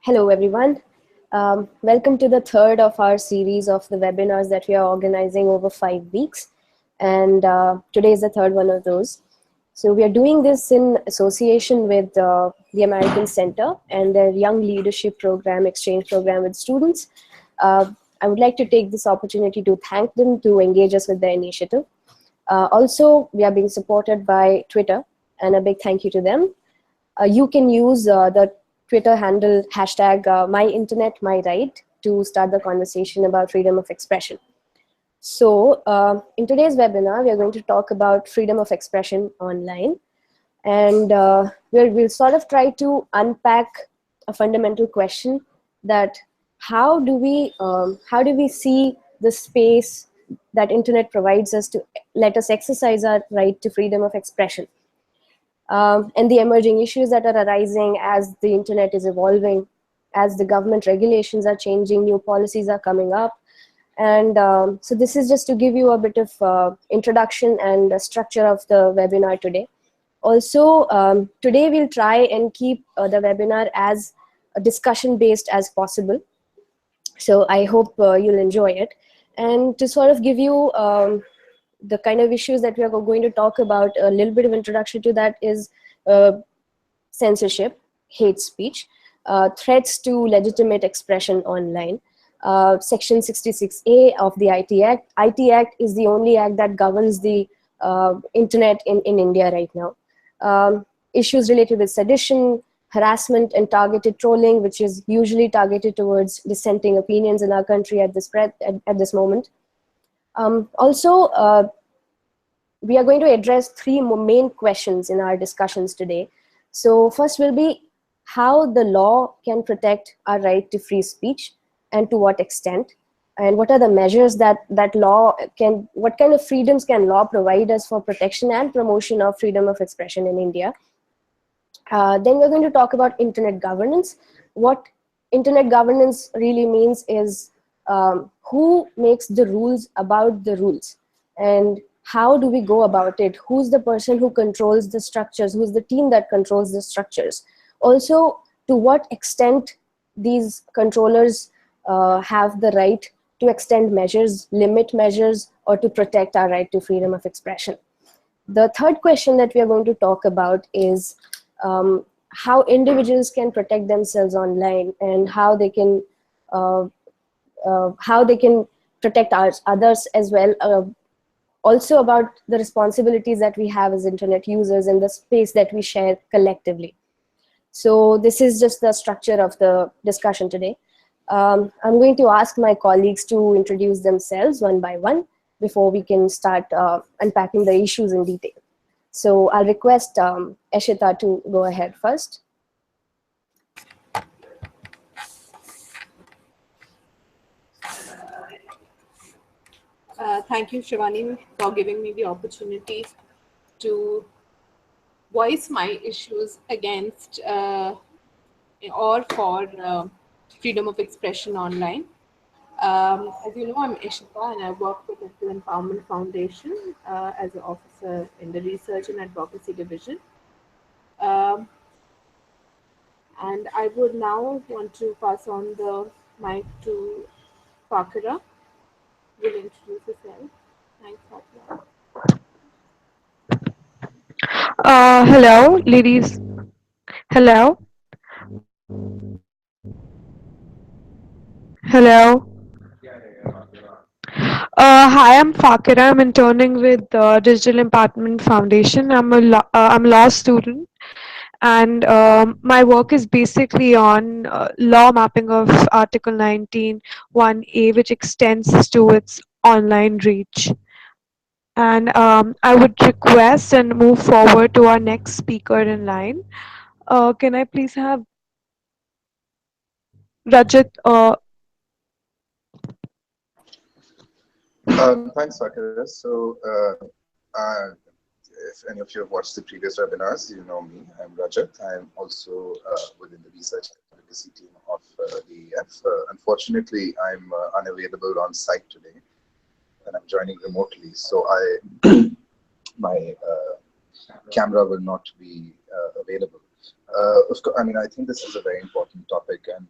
Hello, everyone. Welcome to the third of our series of the webinars that we are organizing over 5 weeks. And today is the third one of those. So we are doing this in association with the American Center and their Young Leadership Program, exchange program with students. I would like to take this opportunity to thank them to engage us with their initiative. Also, we are being supported by Twitter, and a big thank you to them. You can use the Twitter handle #MyInternetMyRight to start the conversation about freedom of expression. So in today's webinar, we are going to talk about freedom of expression online. And we'll sort of try to unpack a fundamental question that how do we see the space that internet provides us to let us exercise our right to freedom of expression? And the emerging issues that are arising as the internet is evolving, as the government regulations are changing, new policies are coming up. And so this is just to give you a bit of introduction and structure of the webinar today. Also, today we'll try and keep the webinar as discussion based as possible. So I hope you'll enjoy it. And to sort of give you the kind of issues that we are going to talk about, a little bit of introduction to that is censorship, hate speech, threats to legitimate expression online. Section 66A of the IT Act. IT Act is the only act that governs the internet in India right now. Issues related with sedition, harassment, and targeted trolling, which is usually targeted towards dissenting opinions in our country at this moment. Also, we are going to address three main questions in our discussions today. So first will be how the law can protect our right to free speech and to what extent, and what are the measures that law can, what kind of freedoms can law provide us for protection and promotion of freedom of expression in India. Then we're going to talk about internet governance. What internet governance really means is who makes the rules about the rules, and how do we go about it? Who's the person who controls the structures? Who's the team that controls the structures? Also, to what extent these controllers have the right to extend measures, limit measures, or to protect our right to freedom of expression. The third question that we are going to talk about is how individuals can protect themselves online, and how they can protect others as well. Also about the responsibilities that we have as internet users and the space that we share collectively. So this is just the structure of the discussion today. I'm going to ask my colleagues to introduce themselves one by one before we can start unpacking the issues in detail. So I'll request Eshita to go ahead first. Thank you, Shivani, for giving me the opportunity to voice my issues against or for freedom of expression online. As you know, I'm Ishita, and I work with the Digital Empowerment Foundation as an officer in the Research and Advocacy Division. And I would now want to pass on the mic to Fakira. Will introduce herself. Thanks, Fakira. Hello, ladies. Hello. Hello. Hi, I'm Fakira. I'm interning with the Digital Empowerment Foundation. I'm a law student, and my work is basically on law mapping of Article 19(1)(a), which extends to its online reach. And I would request and move forward to our next speaker in line. Can I please have Rajat? Thanks, Sakura. So, if any of you have watched the previous webinars, you know me. I'm Rajat. I'm also within the research advocacy team of the EF. Unfortunately, I'm unavailable on site today, and I'm joining remotely. So, my camera will not be available. Of course, I mean, I think this is a very important topic, and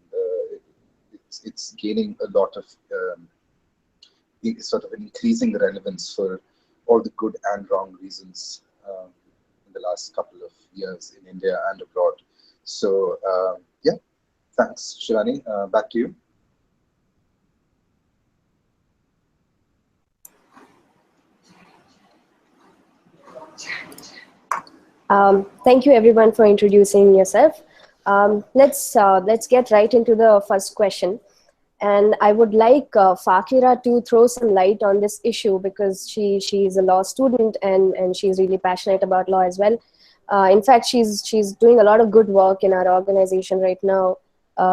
it's gaining a lot of sort of an increasing relevance for all the good and wrong reasons in the last couple of years in India and abroad. So, yeah, thanks, Shivani. Back to you. Thank you everyone for introducing yourself. Let's get right into the first question. And I would like Fakira to throw some light on this issue because she's a law student and she's really passionate about law as well. In fact, she's doing a lot of good work in our organization right now,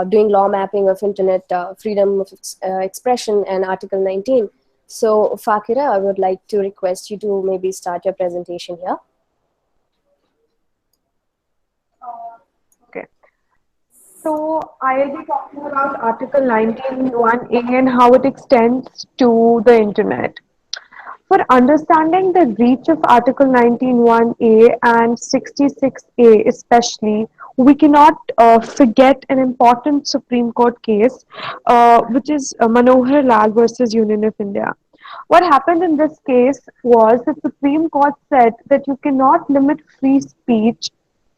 doing law mapping of internet freedom of expression and Article 19. So Fakira, I would like to request you to maybe start your presentation here. Okay. So I'll be talking about Article 19(1)(a) and how it extends to the internet. For understanding the reach of Article 19(1)(a) and 66(a) especially, we cannot forget an important Supreme Court case, which is Manohar Lal versus Union of India. What happened in this case was the Supreme Court said that you cannot limit free speech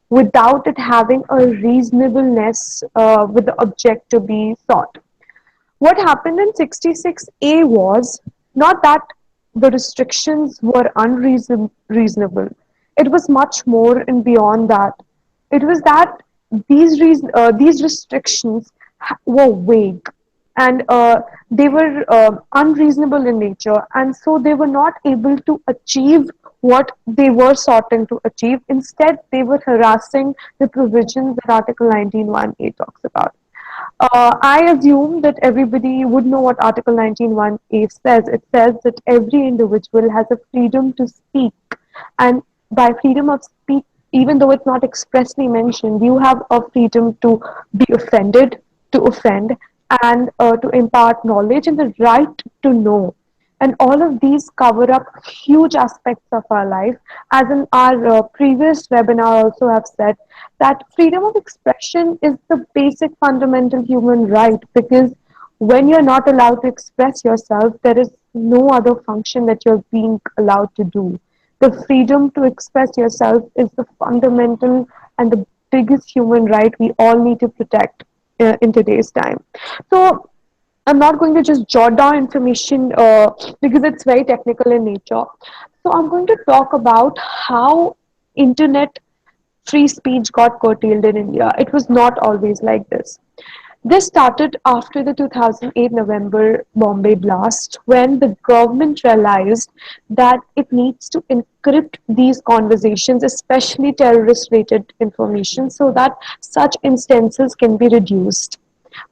without it having a reasonableness with the object to be sought. What happened in 66A was not that the restrictions were unreasonable. It was much more and beyond that. It was that these restrictions were vague and they were unreasonable in nature, and so they were not able to achieve what they were soughting to achieve. Instead, they were harassing the provisions that Article 19(1)(a) talks about. I assume that everybody would know what Article 19(1)(a) says. It says that every individual has a freedom to speak, and by freedom of speech, even though it's not expressly mentioned, you have a freedom to be offended, to offend, and to impart knowledge, and the right to know. And all of these cover up huge aspects of our life. As in our previous webinar also have said, that freedom of expression is the basic fundamental human right, because when you're not allowed to express yourself, there is no other function that you're being allowed to do. The freedom to express yourself is the fundamental and the biggest human right we all need to protect in today's time. So I'm not going to just jot down information because it's very technical in nature. So I'm going to talk about how internet free speech got curtailed in India. It was not always like this. This started after the 2008 November Bombay blast, when the government realized that it needs to encrypt these conversations, especially terrorist related information, so that such instances can be reduced.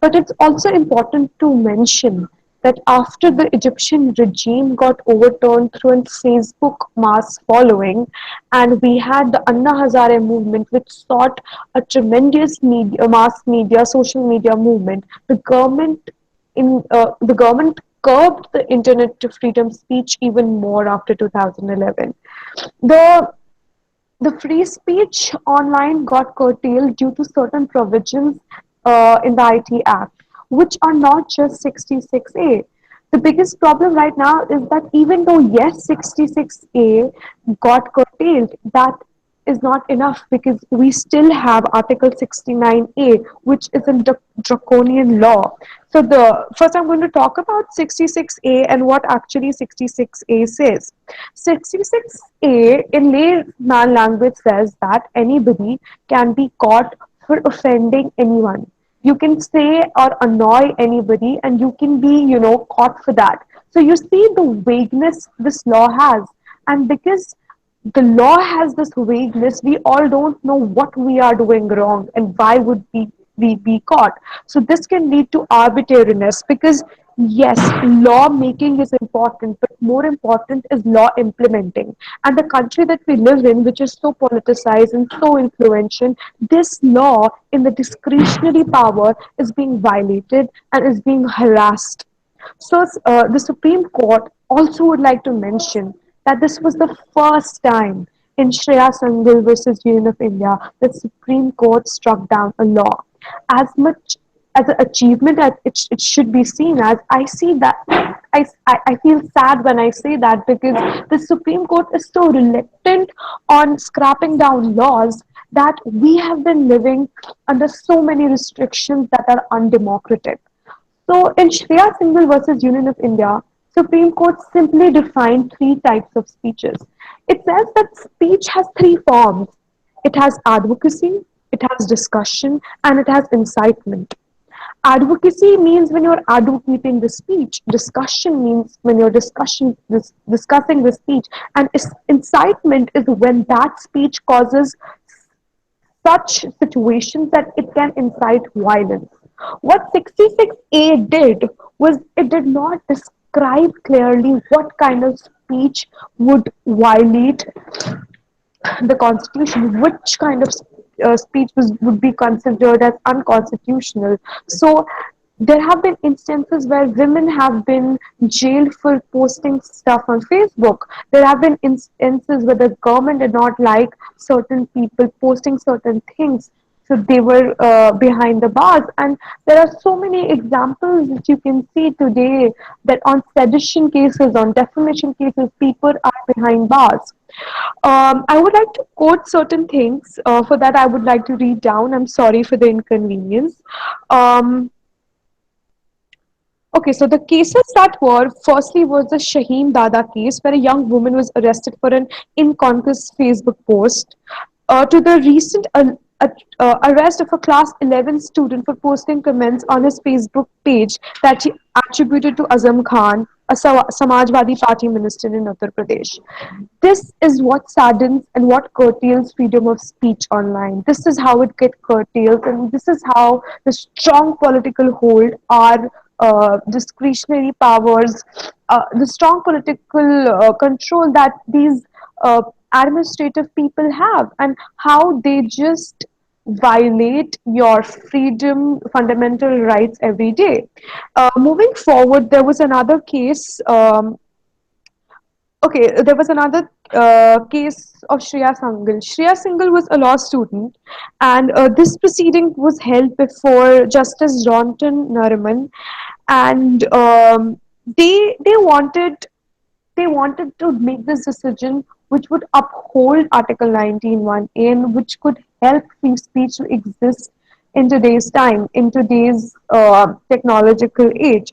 But it's also important to mention that after the Egyptian regime got overturned through a Facebook mass following, and we had the Anna Hazare movement, which sought a tremendous media, mass media, social media movement, the government curbed the internet to freedom speech even more after 2011. The the free speech online got curtailed due to certain provisions in the IT Act, which are not just 66A. The biggest problem right now is that even though, yes, 66A got curtailed, that is not enough, because we still have Article 69A, which is a draconian law. So the first I'm going to talk about 66A and what actually 66A says. 66A in layman language says that anybody can be caught for offending anyone. You can say or annoy anybody and you can be, caught for that. So you see the vagueness this law has. And because the law has this vagueness, we all don't know what we are doing wrong and why would we be caught. So this can lead to arbitrariness, because yes, law making is important, but more important is law implementing. And the country that we live in, which is so politicized and so influential, this law in the discretionary power is being violated and is being harassed. So the Supreme Court also would like to mention that this was the first time in Shreya Sangal versus Union of India, the Supreme Court struck down a law. As much as an achievement as it should be seen as, I see that I feel sad when I say that, because the Supreme Court is so reluctant on scrapping down laws that we have been living under so many restrictions that are undemocratic. So in Shreya Singhal versus Union of India, Supreme Court simply defined three types of speeches. It says that speech has three forms. It has advocacy, it has discussion, and it has incitement. Advocacy means when you're advocating the speech. Discussion means when you're discussing the speech. And incitement is when that speech causes such situations that it can incite violence. What 66A did was it did not describe clearly what kind of speech would violate the constitution, which kind of speech would be considered as unconstitutional. So there have been instances where women have been jailed for posting stuff on Facebook. There have been instances where the government did not like certain people posting certain things, so they were behind the bars. And there are so many examples that you can see today, that on sedition cases, on defamation cases, people are behind bars. I would like to quote certain things. For that, I would like to read down. I'm sorry for the inconvenience. Um, Okay, so the cases that were, firstly was the Shaheen Dada case, where a young woman was arrested for an inconcuous Facebook post, to the recent arrest of a class 11 student for posting comments on his Facebook page that he attributed to Azam Khan, a Samajwadi Party minister in Uttar Pradesh. This is what saddens and what curtails freedom of speech online. This is how it gets curtailed, and this is how the strong political hold our discretionary powers, the strong political control that these administrative people have, and how they just violate your freedom, fundamental rights every day. Moving forward, there was another case. There was another case of Shreya Sangal. Shreya Sangal was a law student, and this proceeding was held before Justice Ronton Nariman, and they wanted to make this decision which would uphold Article 19(1)(a), and which could help free speech to exist in today's time, in today's technological age.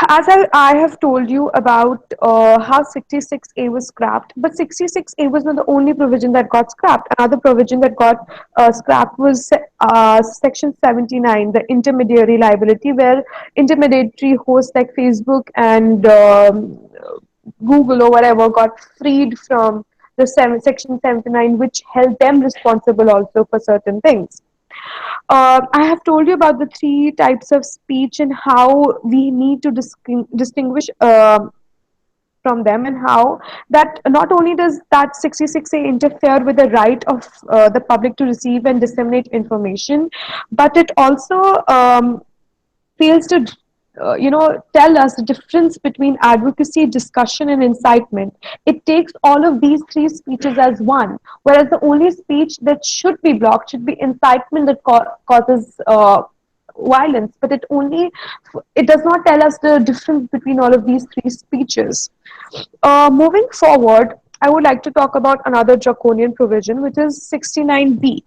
As I have told you about how 66A was scrapped, but 66A was not the only provision that got scrapped. Another provision that got scrapped was Section 79, the intermediary liability, where intermediary hosts like Facebook and Google or whatever got freed from the Section 79, which held them responsible also for certain things. I have told you about the three types of speech and how we need to distinguish from them, and how that not only does that 66A interfere with the right of the public to receive and disseminate information, but it also fails to tell us the difference between advocacy, discussion, and incitement. It takes all of these three speeches as one, whereas the only speech that should be blocked should be incitement that causes violence, but it does not tell us the difference between all of these three speeches. Moving forward, I would like to talk about another draconian provision, which is 69B.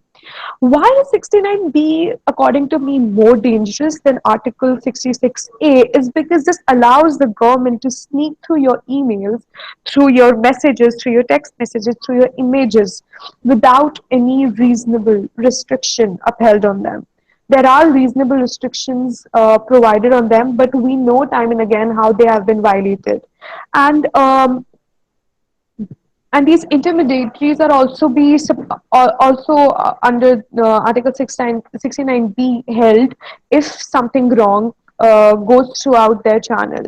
Why is 69B, according to me, more dangerous than Article 66A is because this allows the government to sneak through your emails, through your messages, through your text messages, through your images, without any reasonable restriction upheld on them. There are reasonable restrictions provided on them, but we know time and again how they have been violated. And and these intermediaries are also under Article 69B held if something wrong goes throughout their channel.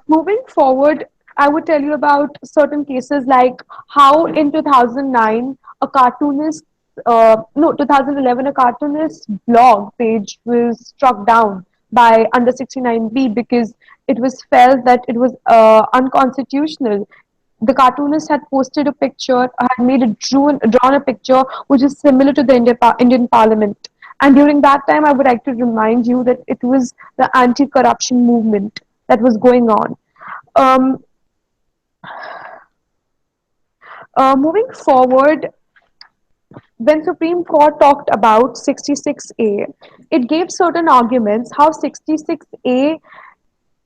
Moving forward, I would tell you about certain cases like how in 2009 a cartoonist, no, 2011, a cartoonist blog page was struck down by under 69B because it was felt that it was unconstitutional. the cartoonist had posted a picture, had made a drawn a picture which is similar to the Indian Parliament. And during that time, I would like to remind you that it was the anti-corruption movement that was going on. Um, Moving forward, when Supreme Court talked about 66A, it gave certain arguments how 66A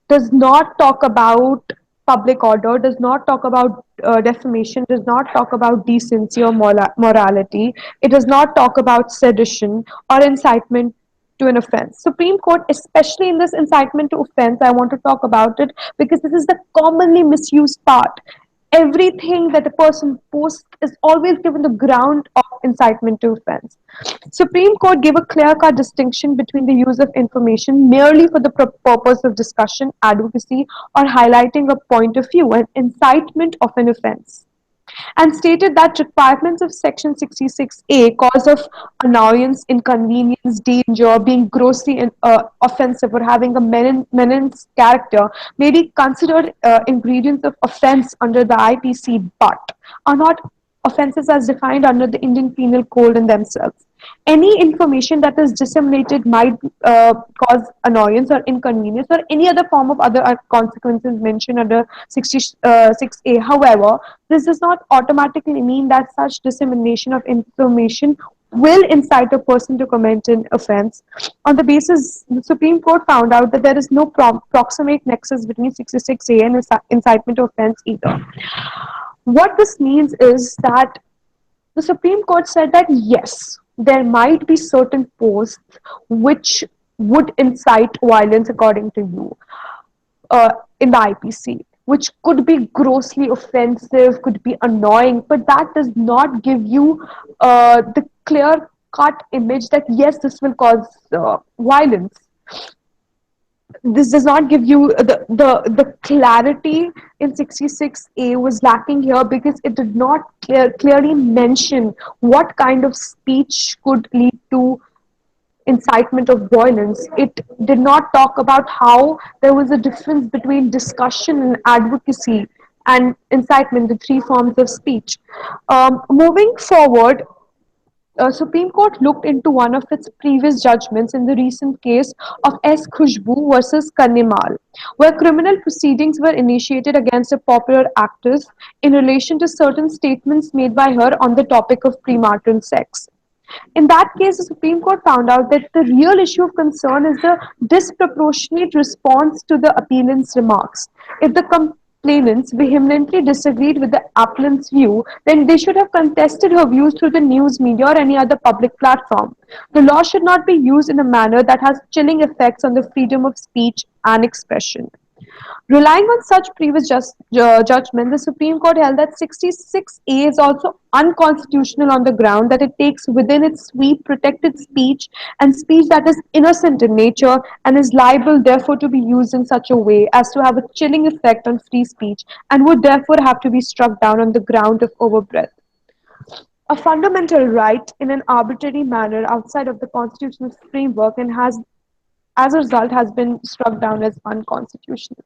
does not talk about public order, does not talk about defamation, does not talk about decency or morality. It does not talk about sedition or incitement to an offense. Supreme Court, especially in this incitement to offense, I want to talk about it because this is the commonly misused part. Everything that a person posts is always given the ground of incitement to offense. Supreme Court gave a clear-cut distinction between the use of information merely for the purpose of discussion, advocacy, or highlighting a point of view and incitement of an offense, and stated that requirements of Section 66A, cause of annoyance, inconvenience, danger, being grossly offensive, or having a menace character, may be considered ingredients of offense under the IPC, but are not offenses as defined under the Indian Penal Code in themselves. Any information that is disseminated might cause annoyance or inconvenience or any other form of other consequences mentioned under 66A. However, this does not automatically mean that such dissemination of information will incite a person to commit an offense. On the basis, the Supreme Court found out that there is no proximate nexus between 66A and incitement to offense either. What this means is that the Supreme Court said that yes, there might be certain posts which would incite violence according to you in the IPC, which could be grossly offensive, could be annoying, but that does not give you the clear cut image that yes, this will cause violence. This does not give you the clarity in 66A was lacking here because it did not clearly mention what kind of speech could lead to incitement of violence. It did not talk about how there was a difference between discussion and advocacy and incitement, the three forms of speech. Moving forward, Supreme Court looked into one of its previous judgments in the recent case of S. Khushbu versus Kannimal, where criminal proceedings were initiated against a popular actress in relation to certain statements made by her on the topic of premarital sex. In that case, the Supreme Court found out that the real issue of concern is the disproportionate response to the appellant's remarks. If the complainants vehemently disagreed with the appellant's view, then they should have contested her views through the news media or any other public platform. The law should not be used in a manner that has chilling effects on the freedom of speech and expression. Relying on such previous judgment, the Supreme Court held that 66A is also unconstitutional on the ground that it takes within its sweep protected speech and speech that is innocent in nature and is liable therefore to be used in such a way as to have a chilling effect on free speech and would therefore have to be struck down on the ground of overbreadth. A fundamental right in an arbitrary manner outside of the constitutional framework and has as a result has been struck down as unconstitutional.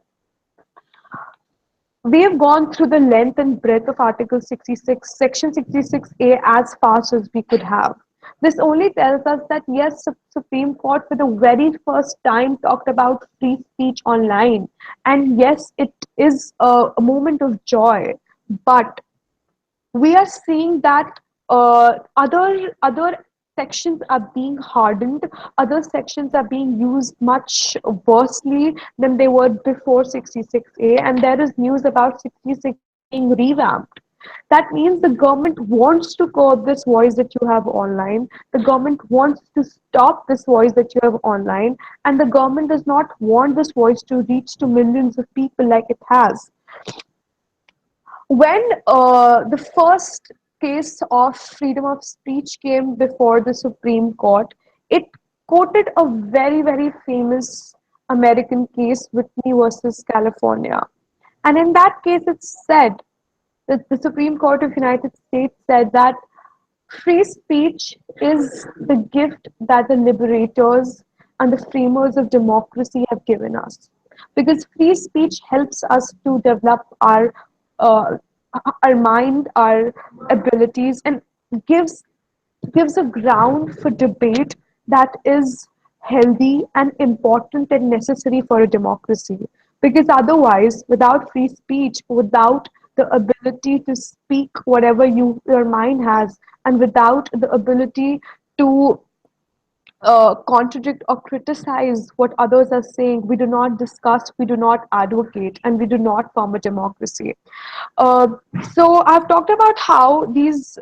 We have gone through the length and breadth of Article 66, Section 66A as fast as we could have. This only tells us that yes, Supreme Court for the very first time talked about free speech online. And yes, it is a moment of joy. But we are seeing that other sections are being hardened, other sections are being used much worsely than they were before 66A, and there is news about 66A being revamped. That means the government wants to curb this voice that you have online, the government wants to stop this voice that you have online, and the government does not want this voice to reach to millions of people like it has. When the first case of freedom of speech came before the Supreme Court, it quoted a very, very famous American case, Whitney versus California. And in that case, it said that the Supreme Court of United States said that free speech is the gift that the liberators and the framers of democracy have given us. Because free speech helps us to develop our our mind, our abilities, and gives gives a ground for debate that is healthy and important and necessary for a democracy. Because otherwise, without free speech, without the ability to speak whatever your mind has, and without the ability to contradict or criticize what others are saying, we do not discuss, we do not advocate, and we do not form a democracy. Uh, so I've talked about how these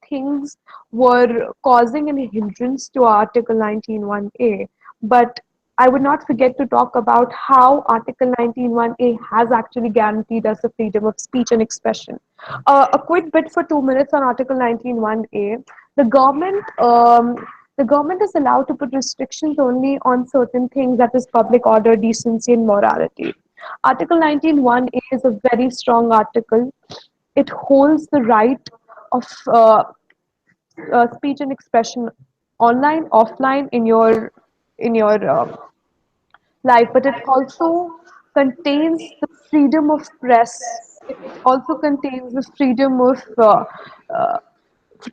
things were causing an hindrance to Article 19(1)(a), but I would not forget to talk about how Article 19(1)(a) has actually guaranteed us the freedom of speech and expression. A quick bit for 2 minutes on Article 19(1)(a). The government, the government is allowed to put restrictions only on certain things, that is public order, decency, and morality. Article 19(1)(a) is a very strong article. It holds the right of speech and expression online, offline, in your life, but it also contains the freedom of press. It also contains uh,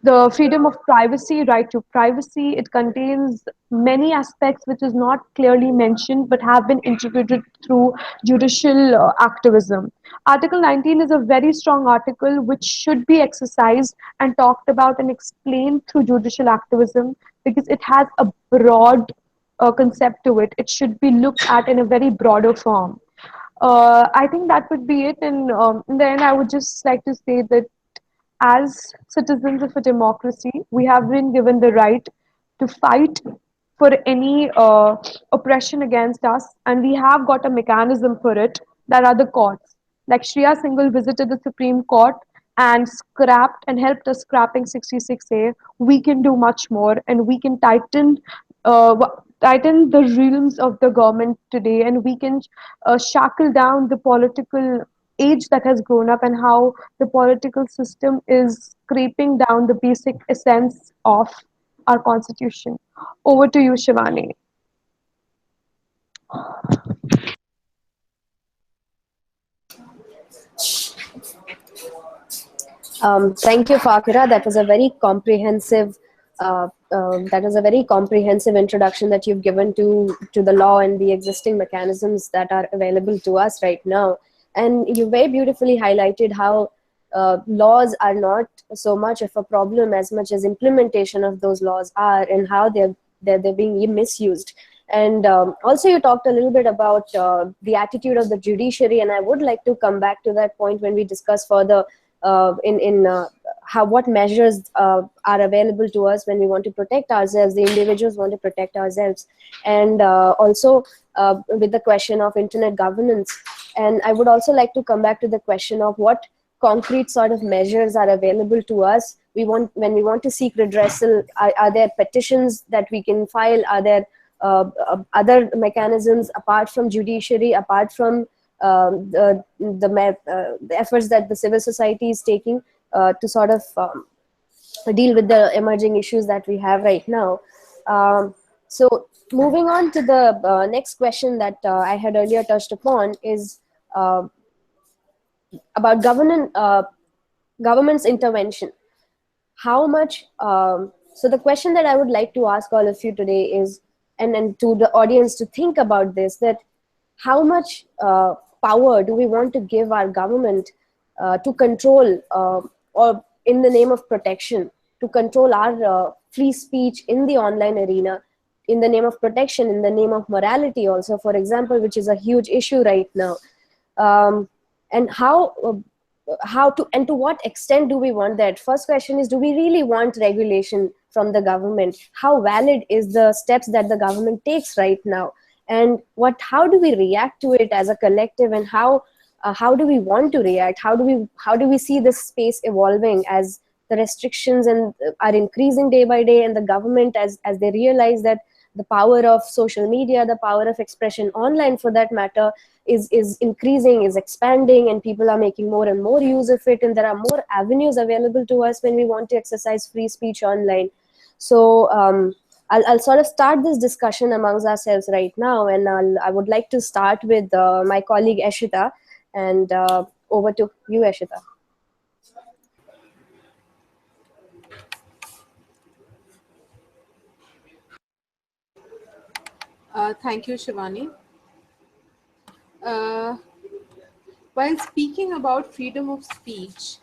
the freedom of privacy, right to privacy. It contains many aspects which is not clearly mentioned but have been integrated through judicial activism. Article 19 is a very strong article which should be exercised and talked about and explained through judicial activism, because it has a broad concept to it. It should be looked at in a very broader form. I think that would be it. And in the end, I would just like to say that as citizens of a democracy, we have been given the right to fight for any oppression against us, and we have got a mechanism for it, that are the courts. Like Shreya Singhal visited the Supreme Court and scrapped and helped us scrapping 66A. We can do much more, and we can tighten the realms of the government today, and we can shackle down the political age that has grown up, and how the political system is scraping down the basic essence of our constitution. Over to you, Shivani. Thank you, Fakira. That was a very comprehensive. That was a very comprehensive introduction that you've given to the law and the existing mechanisms that are available to us right now. And you very beautifully highlighted how laws are not so much of a problem as much as implementation of those laws are, and how they're being misused. And also, you talked a little bit about the attitude of the judiciary, and I would like to come back to that point when we discuss further in how what measures are available to us when we want to protect ourselves, the individuals want to protect ourselves, and also with the question of internet governance. And I would also like to come back to the question of what concrete sort of measures are available to us. When we want to seek redressal, are there petitions that we can file? Are there other mechanisms apart from judiciary, apart from the efforts that the civil society is taking to sort of deal with the emerging issues that we have right now? So moving on to the next question that I had earlier touched upon is about government's intervention. How much so the question that I would like to ask all of you today is, and to the audience to think about this, that how much power do we want to give our government to control, or in the name of protection, to control our free speech in the online arena, in the name of protection, in the name of morality also, for example, which is a huge issue right now. And how to, and to what extent do we want that? First question is, do we really want regulation from the government? How valid is the steps that the government takes right now? And how do we react to it as a collective, and how do we want to react? How do we see this space evolving as the restrictions are increasing day by day, and the government, as they realize that the power of social media, the power of expression online for that matter, is increasing, is expanding, and people are making more and more use of it, and there are more avenues available to us when we want to exercise free speech online. So I'll sort of start this discussion amongst ourselves right now, and I would like to start with my colleague Eshita, and Over to you, Ashita. Thank you, Shivani. Uh, while speaking about freedom of speech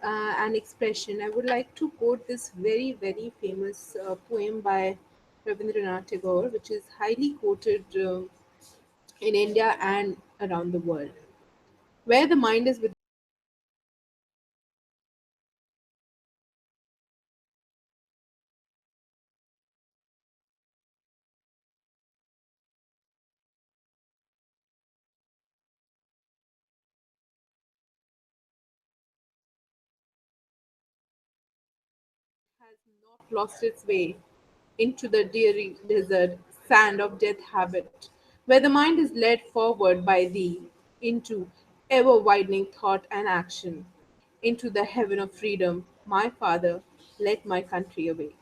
and expression, I would like to quote this very, very famous poem by Rabindranath Tagore, which is highly quoted in India and around the world. Where the mind is with has not lost its way into the dreary desert sand of death habit, where the mind is led forward by thee into ever widening thought and action, into the heaven of freedom, my Father, let my country awake.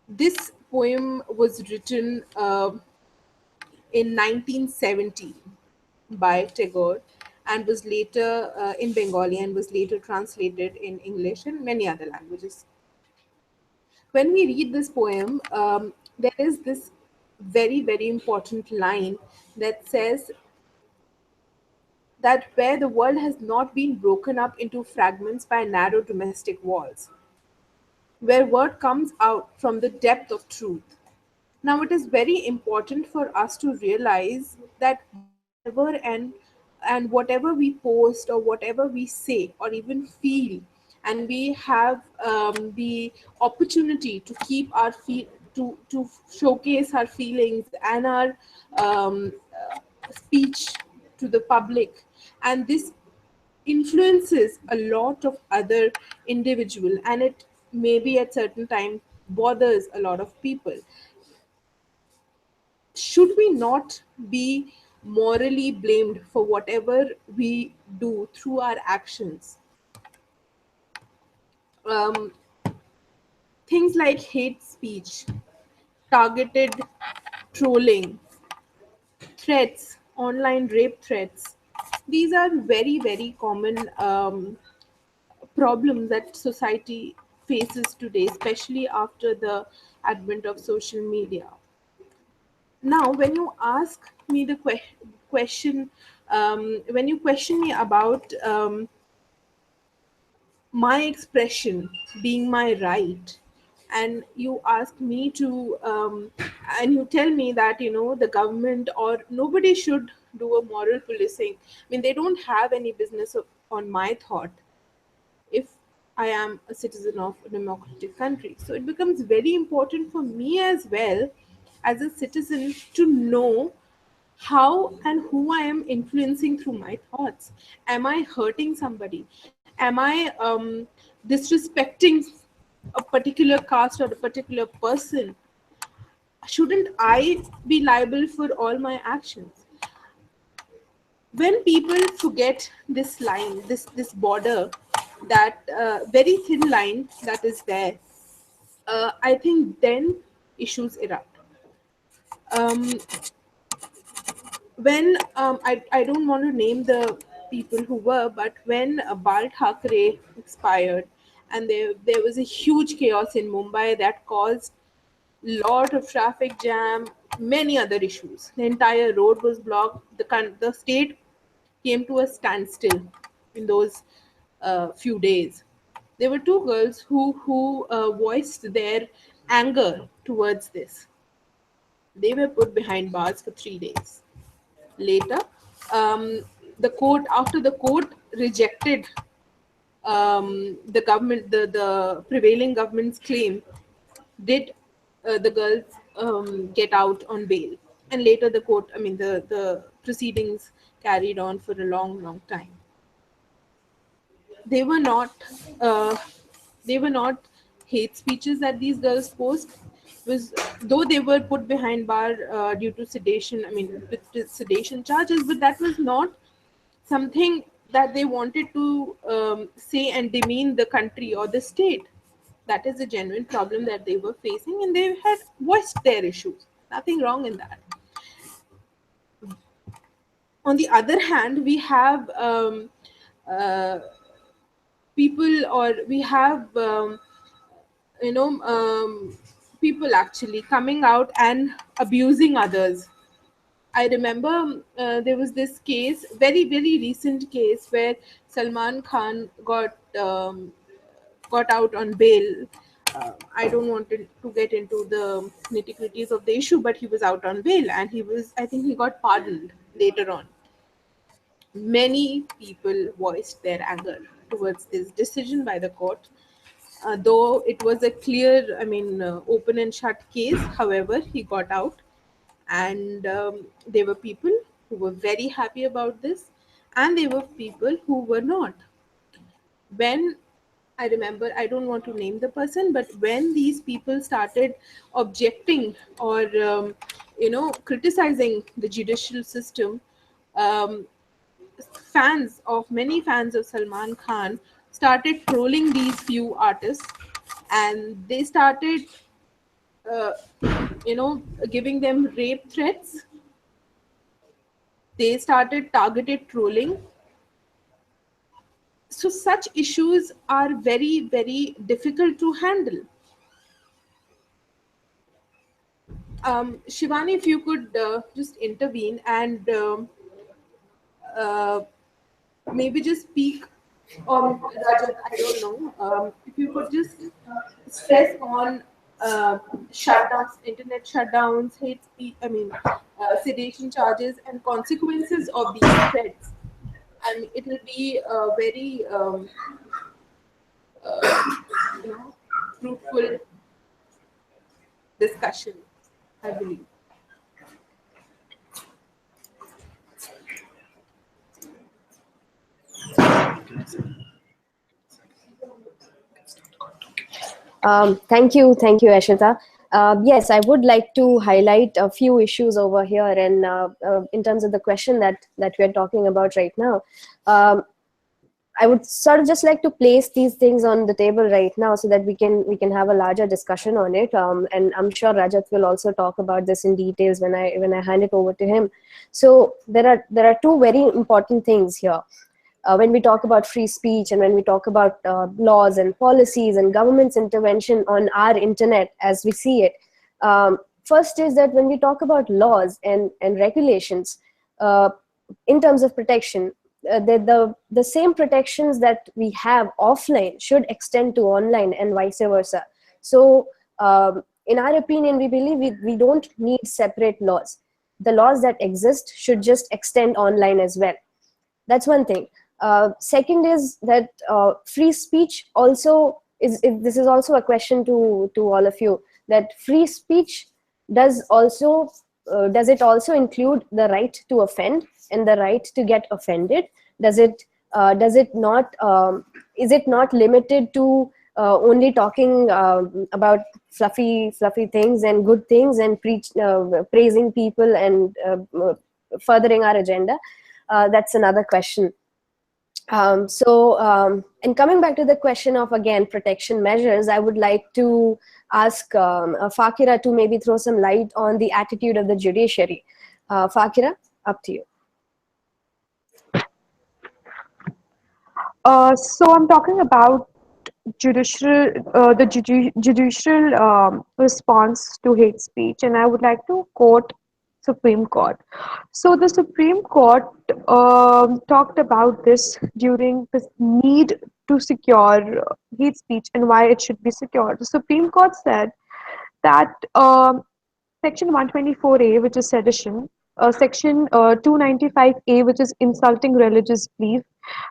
This poem was written in 1970 by Tagore and was later in Bengali and was later translated in English and many other languages. When we read this poem, there is this very, very important line that says that where the world has not been broken up into fragments by narrow domestic walls, where word comes out from the depth of truth. Now, it is very important for us to realize that wherever and whatever we post or whatever we say or even feel, and we have the opportunity to keep our to showcase our feelings and our speech to the public, and this influences a lot of other individual, and it maybe at certain time bothers a lot of people. Should we not be morally blamed for whatever we do through our actions? um, Things like hate speech, targeted trolling, threats, online rape threats, these are very, very common problems that society faces today, especially after the advent of social media. Now, when you ask me the question, when you question me about my expression being my right, and you ask me to, and you tell me that the government or nobody should do a moral policing. I mean, they don't have any business on my thought if I am a citizen of a democratic country. So it becomes very important for me as well as a citizen to know how and who I am influencing through my thoughts. Am I hurting somebody? Am I disrespecting a particular caste or a particular person? Shouldn't I be liable for all my actions? When people forget this line, this border, that very thin line that is there, I think then issues erupt. um, when I don't want to name the people who were, but when Bal Thackeray expired, and there was a huge chaos in Mumbai that caused lot of traffic jam, many other issues. The entire road was blocked. The state came to a standstill in those few days. There were two girls who voiced their anger towards this. They were put behind bars for 3 days. Later, um, the court after the court rejected the prevailing government's claim, did the girls get out on bail, and later the court, I mean the proceedings carried on for a long, long time. They were not uh, they were not hate speeches that these girls post. Was though they were put behind bar due to sedation, I mean with sedation charges, but that was not something that they wanted to say and demean the country or the state. That is a genuine problem that they were facing, and they had voiced their issues. Nothing wrong in that. On the other hand, we have uh, people, or we have you know people actually coming out and abusing others. I remember there was this case, very very recent case, where Salman Khan got out on bail. I don't want to get into the nitty gritties of the issue, but he was out on bail, and I think he got pardoned later on. Many people voiced their anger towards this decision by the court. Though it was a clear, open and shut case, however, he got out, and there were people who were very happy about this, and there were people who were not. When I remember, I don't want to name the person, but when these people started objecting, or criticizing the judicial system, um, many fans of Salman Khan started trolling these few artists, and they started, uh, giving them rape threats. They started targeted trolling. So such issues are very very difficult to handle. Shivani, if you could just intervene and uh, maybe just speak, or Rajat, I don't know, if you could just stress on shutdowns, internet shutdowns, hate speech, sedation charges, and consequences of these threats. And it will be a very you know fruitful discussion, I believe. Thank you, Ashita. Yes, I would like to highlight a few issues over here, and in terms of the question that we are talking about right now. I would sort of just like to place these things on the table right now so that we can have a larger discussion on it. And I'm sure Rajat will also talk about this in details when I hand it over to him. So there are two very important things here. When we talk about free speech, and when we talk about laws and policies and government's intervention on our internet as we see it. First is that when we talk about laws and regulations, uh, in terms of protection, the same protections that we have offline should extend to online and vice versa. So in our opinion, we believe we don't need separate laws. The laws that exist should just extend online as well. That's one thing. Second is that free speech also this is also a question to all of you, that free speech does it also include the right to offend and the right to get offended? Does it not is it not limited to only talking about fluffy things and good things and praising people and furthering our agenda? That's another question. And coming back to the question of, again, protection measures, I would like to ask Fakira to maybe throw some light on the attitude of the judiciary. Fakira, up to you. So I'm talking about judicial response to hate speech, and I would like to quote Supreme Court. So the Supreme Court talked about this during this need to secure hate speech and why it should be secured. The Supreme Court said that Section 124A, which is sedition, Section 295A, which is insulting religious belief,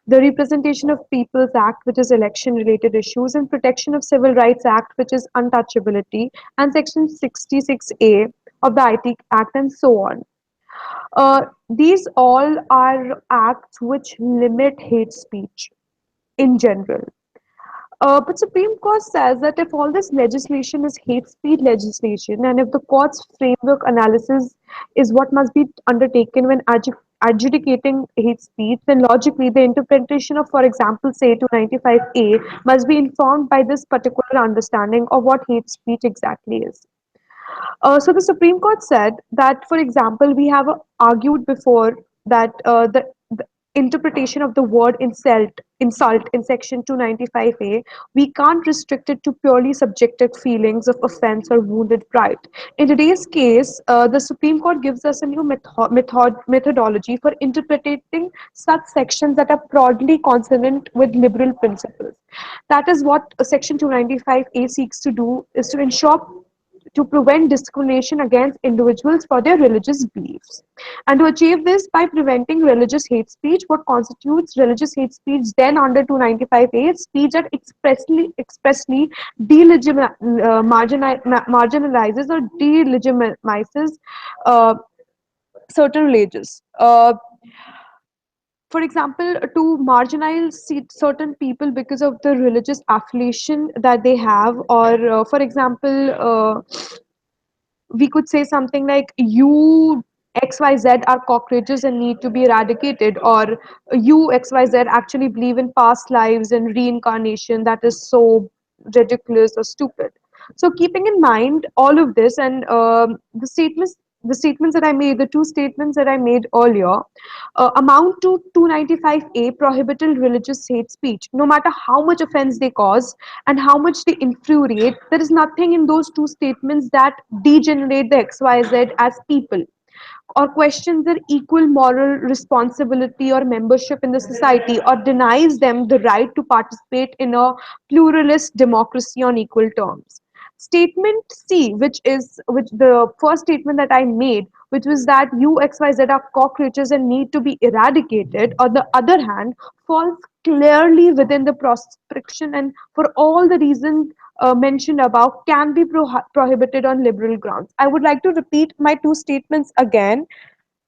the Representation of Peoples Act, which is election related issues, and Protection of Civil Rights Act, which is untouchability, and Section 66A of the IT Act, and so on. These all are acts which limit hate speech in general. But Supreme Court says that if all this legislation is hate speech legislation, and if the court's framework analysis is what must be undertaken when adjudicating hate speech, then logically the interpretation of, for example, say 295A must be informed by this particular understanding of what hate speech exactly is. So the Supreme Court said that, for example, we have argued before that the interpretation of the word insult in section 295A, we can't restrict it to purely subjective feelings of offense or wounded pride. In today's case, the Supreme Court gives us a new methodology for interpreting such sections that are broadly consonant with liberal principles. That is what section 295A seeks to do, is to ensure to prevent discrimination against individuals for their religious beliefs. And to achieve this by preventing religious hate speech, what constitutes religious hate speech then under 295A is speech that expressly marginalizes or delegitimizes uh, certain religions. For example, to marginalize certain people because of the religious affiliation that they have, or for example, we could say something like you XYZ are cockroaches and need to be eradicated, or you XYZ actually believe in past lives and reincarnation. That is so ridiculous or stupid. So keeping in mind all of this, and the statements that I made, the two statements that I made earlier, amount to 295A, prohibited religious hate speech. No matter how much offense they cause and how much they infuriate, there is nothing in those two statements that degenerate the XYZ as people or questions their equal moral responsibility or membership in the society, or denies them the right to participate in a pluralist democracy on equal terms. Statement C, which the first statement that I made, which was that you XYZ are cockroaches and need to be eradicated, on the other hand, falls clearly within the proscription, and for all the reasons mentioned above, can be prohibited on liberal grounds. I would like to repeat my two statements again.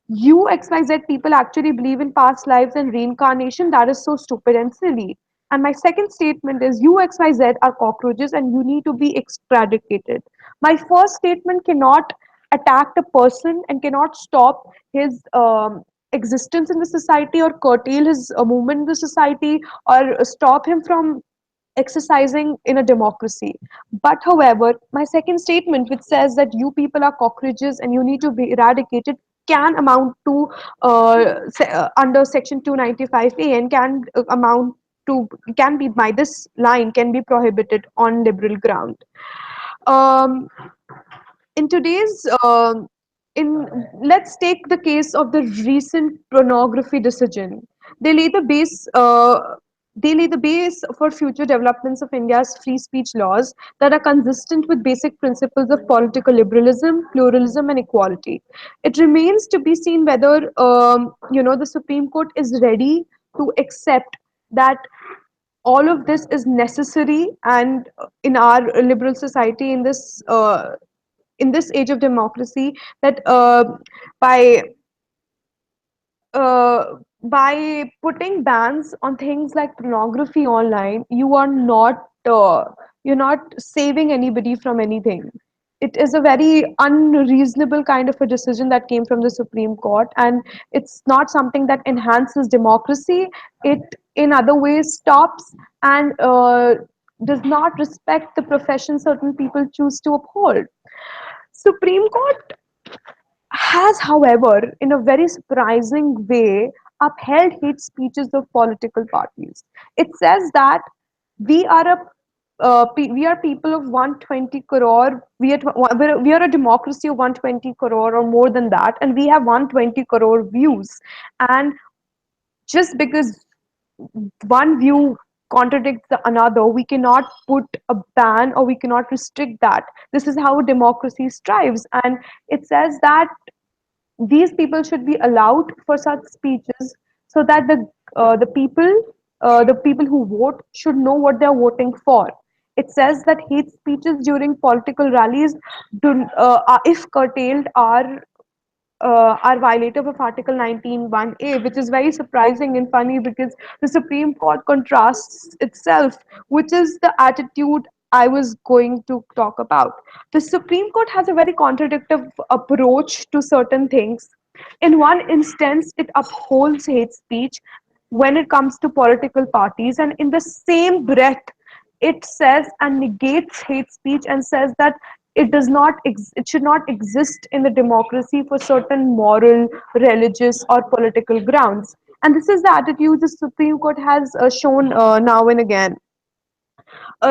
You XYZ people actually believe in past lives and reincarnation. That is so stupid and silly. And my second statement is you XYZ are cockroaches and you need to be extradited. My first statement cannot attack the person and cannot stop his existence in the society, or curtail his movement in the society, or stop him from exercising in a democracy. But however, my second statement, which says that you people are cockroaches and you need to be eradicated, can amount to under section 295A, and can amount to, can be, by this line, can be prohibited on liberal ground. um, in today's in Let's take the case of the recent pornography decision. They lay the base for future developments of India's free speech laws that are consistent with basic principles of political liberalism, pluralism, and equality. It remains to be seen whether the Supreme Court is ready to accept that all of this is necessary, and in our liberal society, in this age of democracy, that by putting bans on things like pornography online, you're not saving anybody from anything. It is a very unreasonable kind of a decision that came from the Supreme Court, and it's not something that enhances democracy. It, in other ways, stops and does not respect the profession certain people choose to uphold. Supreme Court has, however, in a very surprising way, upheld hate speeches of political parties. It says that we are we are people of 120 crore. We are a democracy of 120 crore or more than that, and we have 120 crore views. And just because one view contradicts the another, we cannot put a ban or we cannot restrict that. This is how democracy strives, and it says that these people should be allowed for such speeches, so that the people who vote should know what they are voting for. It says that hate speeches during political rallies, if curtailed, are violative of Article 19(1)(a), which is very surprising and funny because the Supreme Court contrasts itself, which is the attitude I was going to talk about. The Supreme Court has a very contradictory approach to certain things. In one instance, it upholds hate speech when it comes to political parties, and in the same breath, it says and negates hate speech and says that it does not it should not exist in the democracy for certain moral, religious, or political grounds. And this is the attitude the Supreme Court has shown now and again.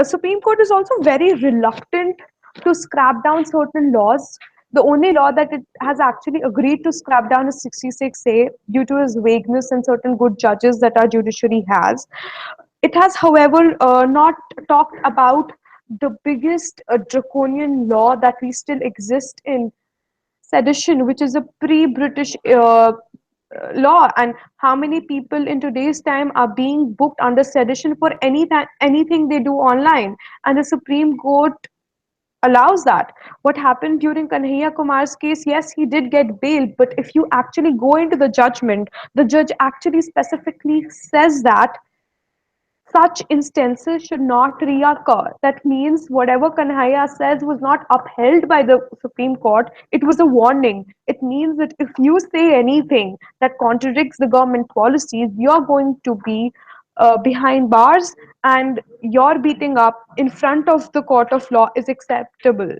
Supreme Court is also very reluctant to scrap down certain laws. The only law that it has actually agreed to scrap down is 66A due to its vagueness and certain good judges that our judiciary has. It has, however, not talked about the biggest draconian law that we still exist in, sedition, which is a pre-British law, and how many people in today's time are being booked under sedition for anything they do online, and the Supreme Court allows that. What happened during Kanhaiya Kumar's case, yes, he did get bail, but if you actually go into the judgment, the judge actually specifically says that such instances should not reoccur. That means whatever Kanhaiya says was not upheld by the Supreme Court, it was a warning. It means that if you say anything that contradicts the government policies, you're going to be behind bars, and your beating up in front of the court of law is acceptable.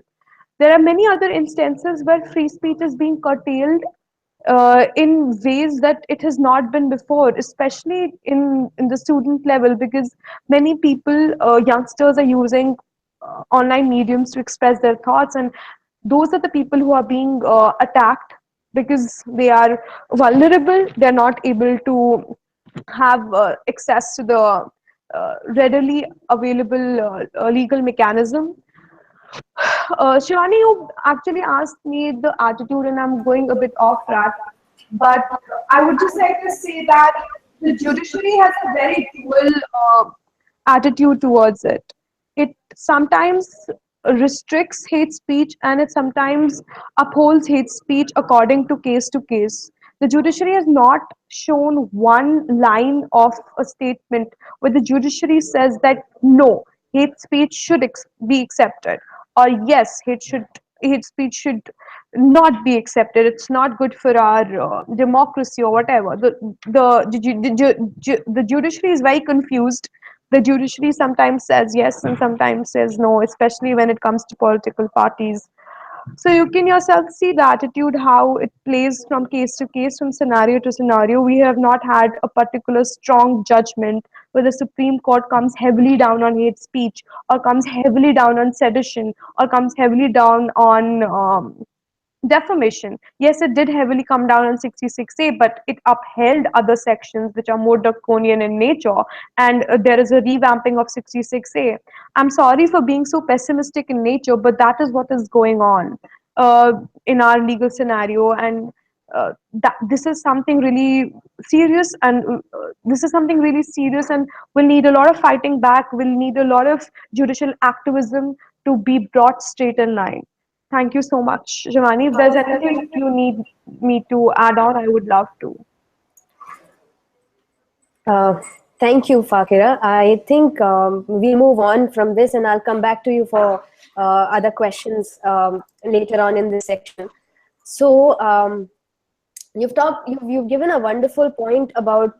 There are many other instances where free speech is being curtailed in ways that it has not been before, especially in the student level, because many people, youngsters, are using online mediums to express their thoughts, and those are the people who are being attacked because they are vulnerable. They're not able to have access to the readily available legal mechanism. Shivani, you actually asked me the attitude, and I'm going a bit off track. But I would just like to say that the judiciary has a very dual attitude towards it. It sometimes restricts hate speech, and it sometimes upholds hate speech according to case. The judiciary has not shown one line of a statement where the judiciary says that no, hate speech should be accepted, or yes, hate speech should not be accepted. It's not good for our democracy or whatever. The judiciary is very confused. The judiciary sometimes says yes and sometimes says no, especially when it comes to political parties. So you can yourself see the attitude, how it plays from case to case, from scenario to scenario. We have not had a particular strong judgment where the Supreme Court comes heavily down on hate speech, or comes heavily down on sedition, or comes heavily down on defamation. Yes, it did heavily come down on 66A, but it upheld other sections which are more draconian in nature, and there is a revamping of 66A. I'm sorry for being so pessimistic in nature, but that is what is going on in our legal scenario, and this is something really serious, and we'll need a lot of fighting back. We'll need a lot of judicial activism to be brought straight in line. Thank you so much, Shivani. If there's anything you need me to add on, I would love to. Thank you, Fakira. I think we'll move on from this, and I'll come back to you for other questions later on in this section. So you've given a wonderful point about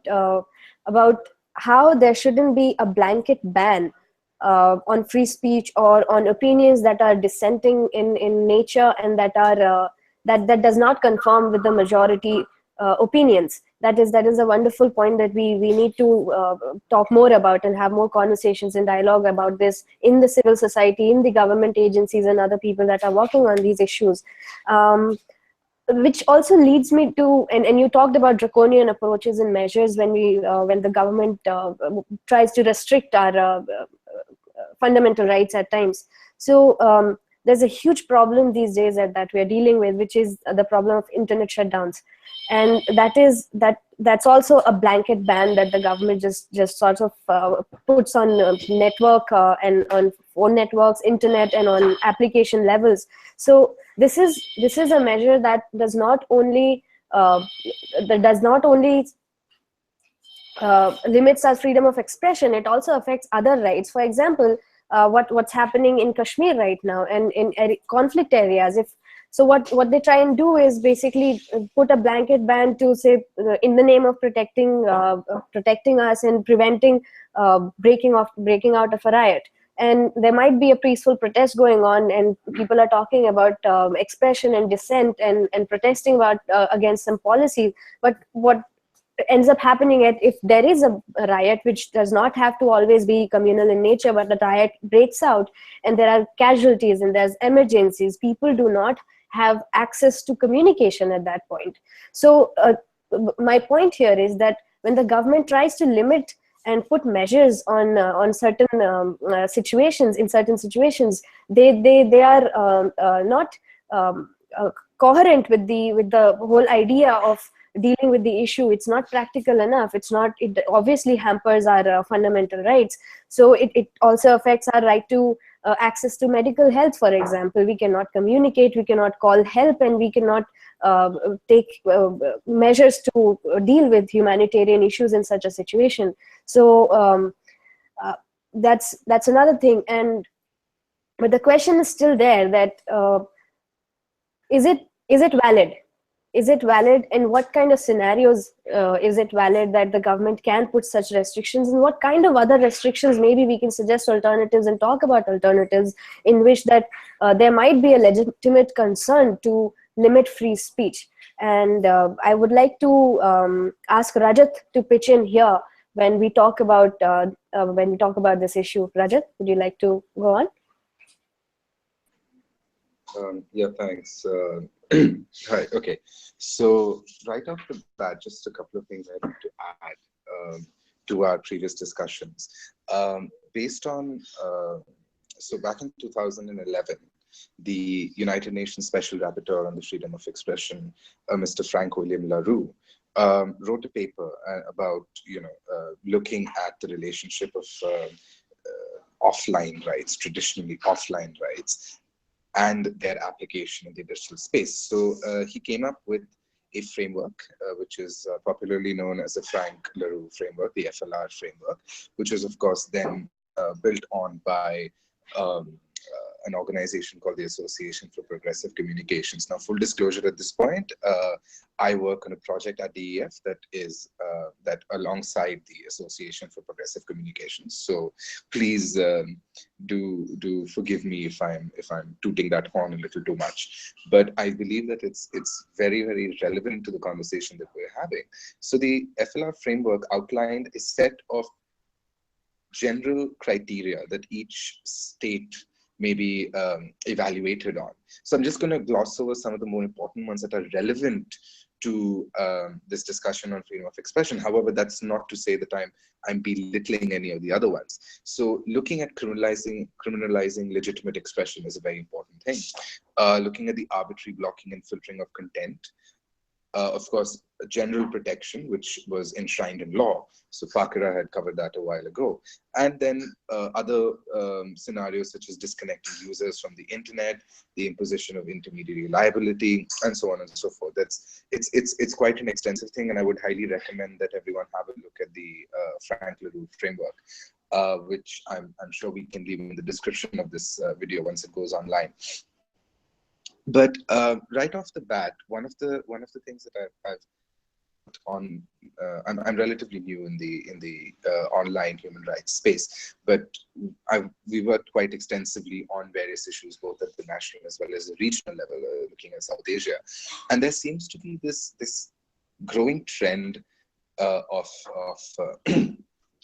how there shouldn't be a blanket ban on free speech or on opinions that are dissenting in nature, and that are that does not conform with the majority opinions. That is a wonderful point that we need to talk more about and have more conversations and dialogue about this in the civil society, in the government agencies, and other people that are working on these issues. Which also leads me to, and you talked about draconian approaches and measures when the government tries to restrict our fundamental rights at times. So there's a huge problem these days that we're dealing with, which is the problem of internet shutdowns, and that's also a blanket ban that the government just sort of puts on network and on phone networks, internet, and on application levels. So this is a measure that does not only limits our freedom of expression, it also affects other rights. For example, what's happening in Kashmir right now and in conflict areas. What they try and do is basically put a blanket ban to say, in the name of protecting us and preventing breaking out of a riot. and there might be a peaceful protest going on, and people are talking about expression and dissent, and protesting about against some policies. But what ends up happening, at if there is a riot, which does not have to always be communal in nature, but the riot breaks out and there are casualties and there's emergencies, people do not have access to communication at that point. So my point here is that when the government tries to limit and put measures on certain situations, in certain situations, they are not coherent with the whole idea of dealing with the issue. It's not practical enough. It obviously hampers our fundamental rights. So it also affects our right to access to medical health, for example. We cannot communicate, we cannot call help, and we cannot take measures to deal with humanitarian issues in such a situation. So that's another thing. But the question is still there, that is it valid? Is it valid? In what kind of scenarios is it valid that the government can put such restrictions? And what kind of other restrictions? Maybe we can suggest alternatives and talk about alternatives in which that there might be a legitimate concern to limit free speech. And I would like to ask Rajat to pitch in here when we talk about this issue. Rajat, would you like to go on? Yeah, thanks. Hi, okay. So right off the bat, just a couple of things I need to add to our previous discussions. Based on, so back in 2011, the United Nations Special Rapporteur on the Freedom of Expression, Mr. Frank William LaRue, wrote a paper about, looking at the relationship of offline rights, traditionally offline rights, and their application in the digital space. So he came up with a framework, which is popularly known as the Frank LaRue framework, the FLR framework, which was, of course, then built on by an organization called the Association for Progressive Communications. Now, full disclosure at this point, I work on a project at DEF that is that alongside the Association for Progressive Communications. So please do forgive me if I'm tooting that horn a little too much. But I believe that it's very, very relevant to the conversation that we're having. So the FLR framework outlined a set of general criteria that each state may be evaluated on. So I'm just going to gloss over some of the more important ones that are relevant to this discussion on freedom of expression. However, that's not to say that I'm belittling any of the other ones. So looking at criminalizing legitimate expression is a very important thing. Looking at the arbitrary blocking and filtering of content. Of course, general protection, which was enshrined in law. So Fakira had covered that a while ago. And then other scenarios such as disconnecting users from the internet, the imposition of intermediary liability, and so on and so forth. It's quite an extensive thing, and I would highly recommend that everyone have a look at the Frank LaRue framework, which I'm sure we can leave in the description of this video once it goes online. But right off the bat, one of the things that I've on, I'm relatively new in the online human rights space, but we worked quite extensively on various issues, both at the national as well as the regional level, looking at South Asia, and there seems to be this growing trend of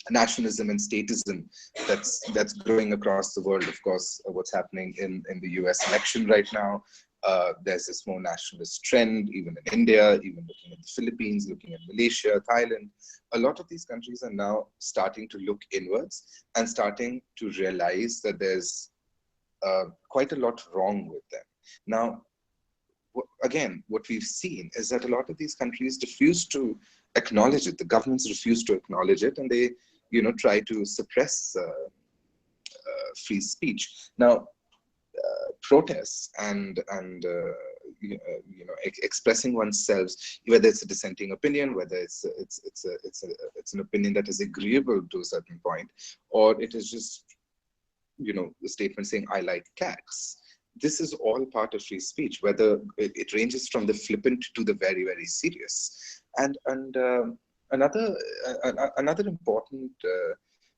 nationalism and statism that's growing across the world. Of course, what's happening in the US election right now. There's this more nationalist trend, even in India, even looking at the Philippines, looking at Malaysia, Thailand. A lot of these countries are now starting to look inwards and starting to realize that there's quite a lot wrong with them. Now, again, what we've seen is that a lot of these countries refuse to acknowledge it. The governments refuse to acknowledge it, and they, try to suppress free speech. Now, protests and expressing oneself, whether it's a dissenting opinion, whether it's an opinion that is agreeable to a certain point, or it is just the statement saying "I like cats." This is all part of free speech. Whether it ranges from the flippant to the very, very serious. And another important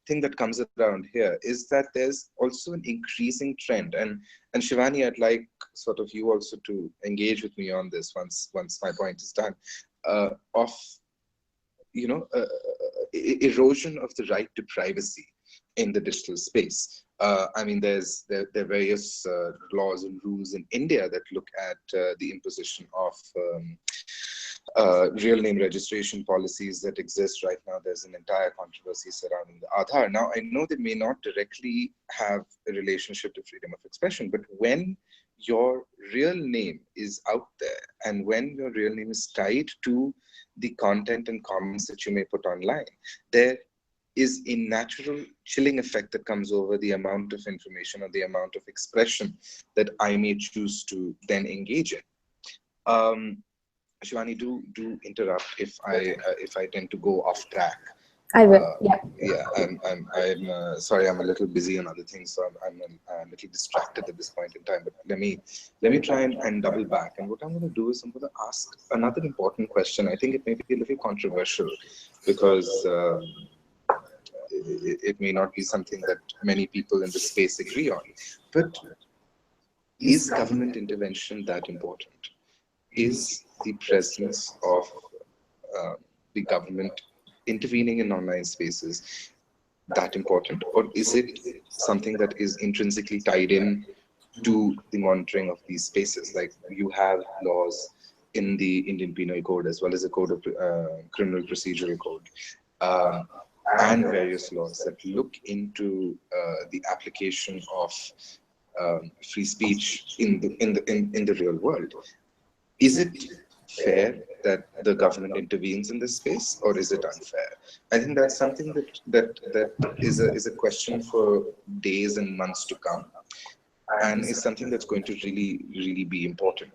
thing that comes around here is that there's also an increasing trend, and Shivani, I'd like sort of you also to engage with me on this once my point is done, of erosion of the right to privacy in the digital space. I mean, there are various laws and rules in India that look at the imposition of real name registration policies that exist right now. There's an entire controversy surrounding the Aadhaar. Now, I know they may not directly have a relationship to freedom of expression, but when your real name is out there and when your real name is tied to the content and comments that you may put online, there is a natural chilling effect that comes over the amount of information or the amount of expression that I may choose to then engage in. Shivani, do interrupt if I tend to go off track. I will. Yeah. Yeah. I'm sorry. I'm a little busy on other things, so I'm a little distracted at this point in time. But let me try and double back. And what I'm going to do is I'm going to ask another important question. I think it may be a little controversial because it may not be something that many people in the space agree on. But is government intervention that important? Is the presence of the government intervening in online spaces that important, or is it something that is intrinsically tied in to the monitoring of these spaces? Like you have laws in the Indian Penal Code as well as the Code of Criminal Procedural Code and various laws that look into the application of free speech in the real world. Is it fair that the government intervenes in this space, or is it unfair? I think that's something that is a question for days and months to come, and is something that's going to really be important.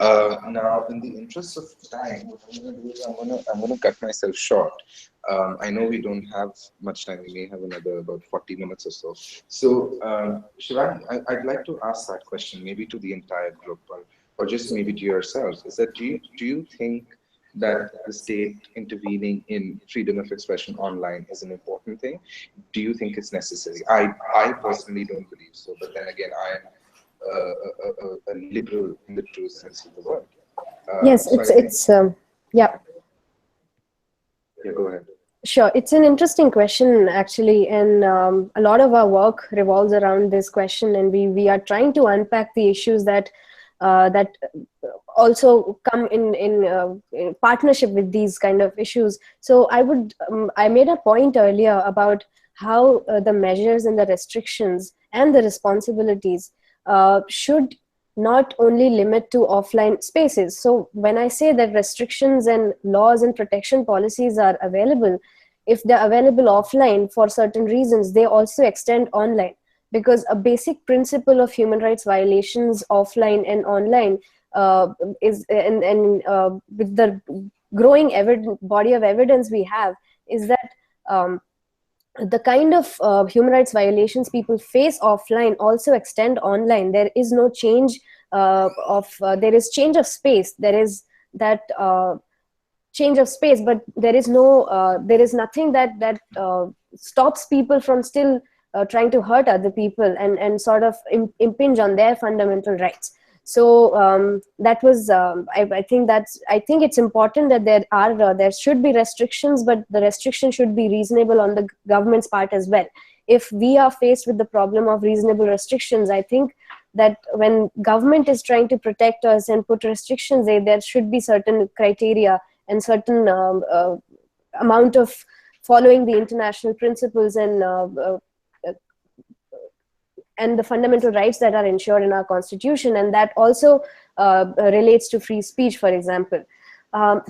Now, in the interest of time, what I'm going to do is I'm going to cut myself short. I know we don't have much time. We may have another about 40 minutes or so. So, Shivani, I'd like to ask that question, maybe to the entire group, or just maybe to yourselves. Is that do you think that the state intervening in freedom of expression online is an important thing? Do you think it's necessary? I personally don't believe so, but then again, I am a liberal in the true sense of the word. Yes, so it's yeah. Yeah, go ahead. Sure, it's an interesting question actually, and a lot of our work revolves around this question, and we are trying to unpack the issues that also come in partnership with these kind of issues. So I made a point earlier about how the measures and the restrictions and the responsibilities should not only limit to offline spaces. So when I say that restrictions and laws and protection policies are available, if they're available offline for certain reasons, they also extend online, because a basic principle of human rights violations offline and online is, and with the growing body of evidence we have, is that the kind of human rights violations people face offline also extend online. There is no change there is change of space. There is that change of space, but there is nothing that stops people from still trying to hurt other people and sort of impinge on their fundamental rights. So that was I think it's important that there should be restrictions, but the restriction should be reasonable on the government's part as well. If we are faced with the problem of reasonable restrictions, I think that when government is trying to protect us and put restrictions, there should be certain criteria and certain amount of following the international principles and the fundamental rights that are ensured in our constitution, and that also relates to free speech, for example.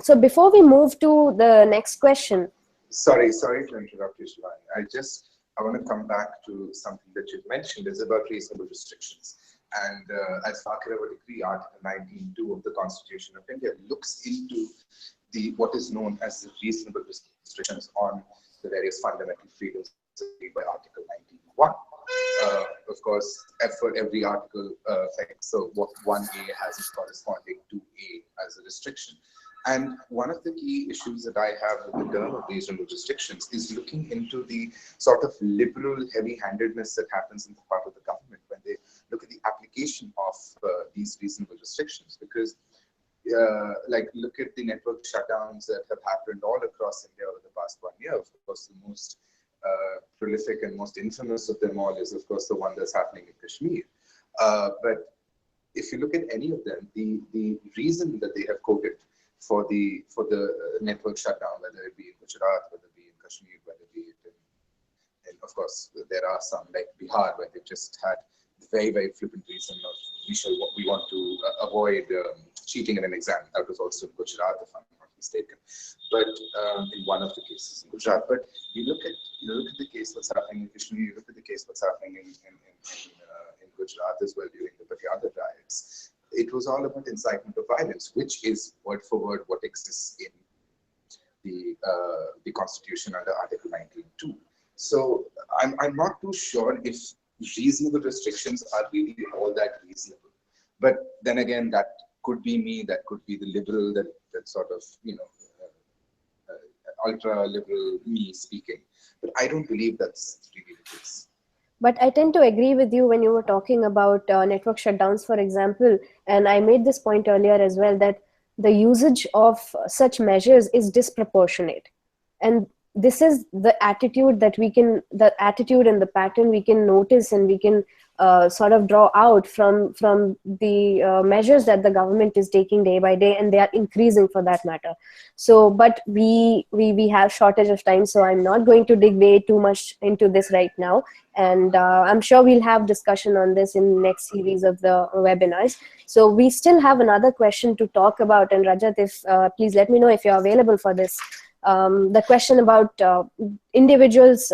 So before we move to the next question. Sorry to interrupt you, Shivani. I want to come back to something that you've mentioned, is about reasonable restrictions. And as Fakira would agree, Article 19.2 of the Constitution of India looks into what is known as the reasonable restrictions on the various fundamental freedoms by Article 19.1. Of course, for every article, so what 1A has is corresponding to A as a restriction. And one of the key issues that I have with the term of reasonable restrictions is looking into the sort of liberal heavy-handedness that happens in the part of the government when they look at the application of these reasonable restrictions. Because like look at the network shutdowns that have happened all across India over the past 1 year. Of course, the most prolific and most infamous of them all is, of course, the one that's happening in Kashmir. But if you look at any of them, the reason that they have quoted for the network shutdown, whether it be in Gujarat, whether it be in Kashmir, whether it be in, and of course there are some like Bihar where they've just had the very flippant reason of we want to avoid cheating in an exam. That was also in Gujarat, if I'm not mistaken. But in one of the cases in Gujarat. But you look at the case what's happening in Kashmir. You look at the case what's happening in Gujarat as well during the Patyada riots. It was all about incitement of violence, which is word for word what exists in the Constitution under Article 19(2). So I'm not too sure if reasonable restrictions are really all that reasonable. But then again, that could be me, that could be the liberal, that sort of, ultra liberal me speaking. But I don't believe that's really the case. But I tend to agree with you when you were talking about network shutdowns, for example, and I made this point earlier as well, that the usage of such measures is disproportionate. And this is the attitude the attitude and the pattern we can notice, and we can sort of draw out from the measures that the government is taking day by day, and they are increasing for that matter. So, but we have shortage of time, so I'm not going to dig way too much into this right now. And I'm sure we'll have discussion on this in next series of the webinars. So we still have another question to talk about, and Rajat, if please let me know if you're available for this. The question about individuals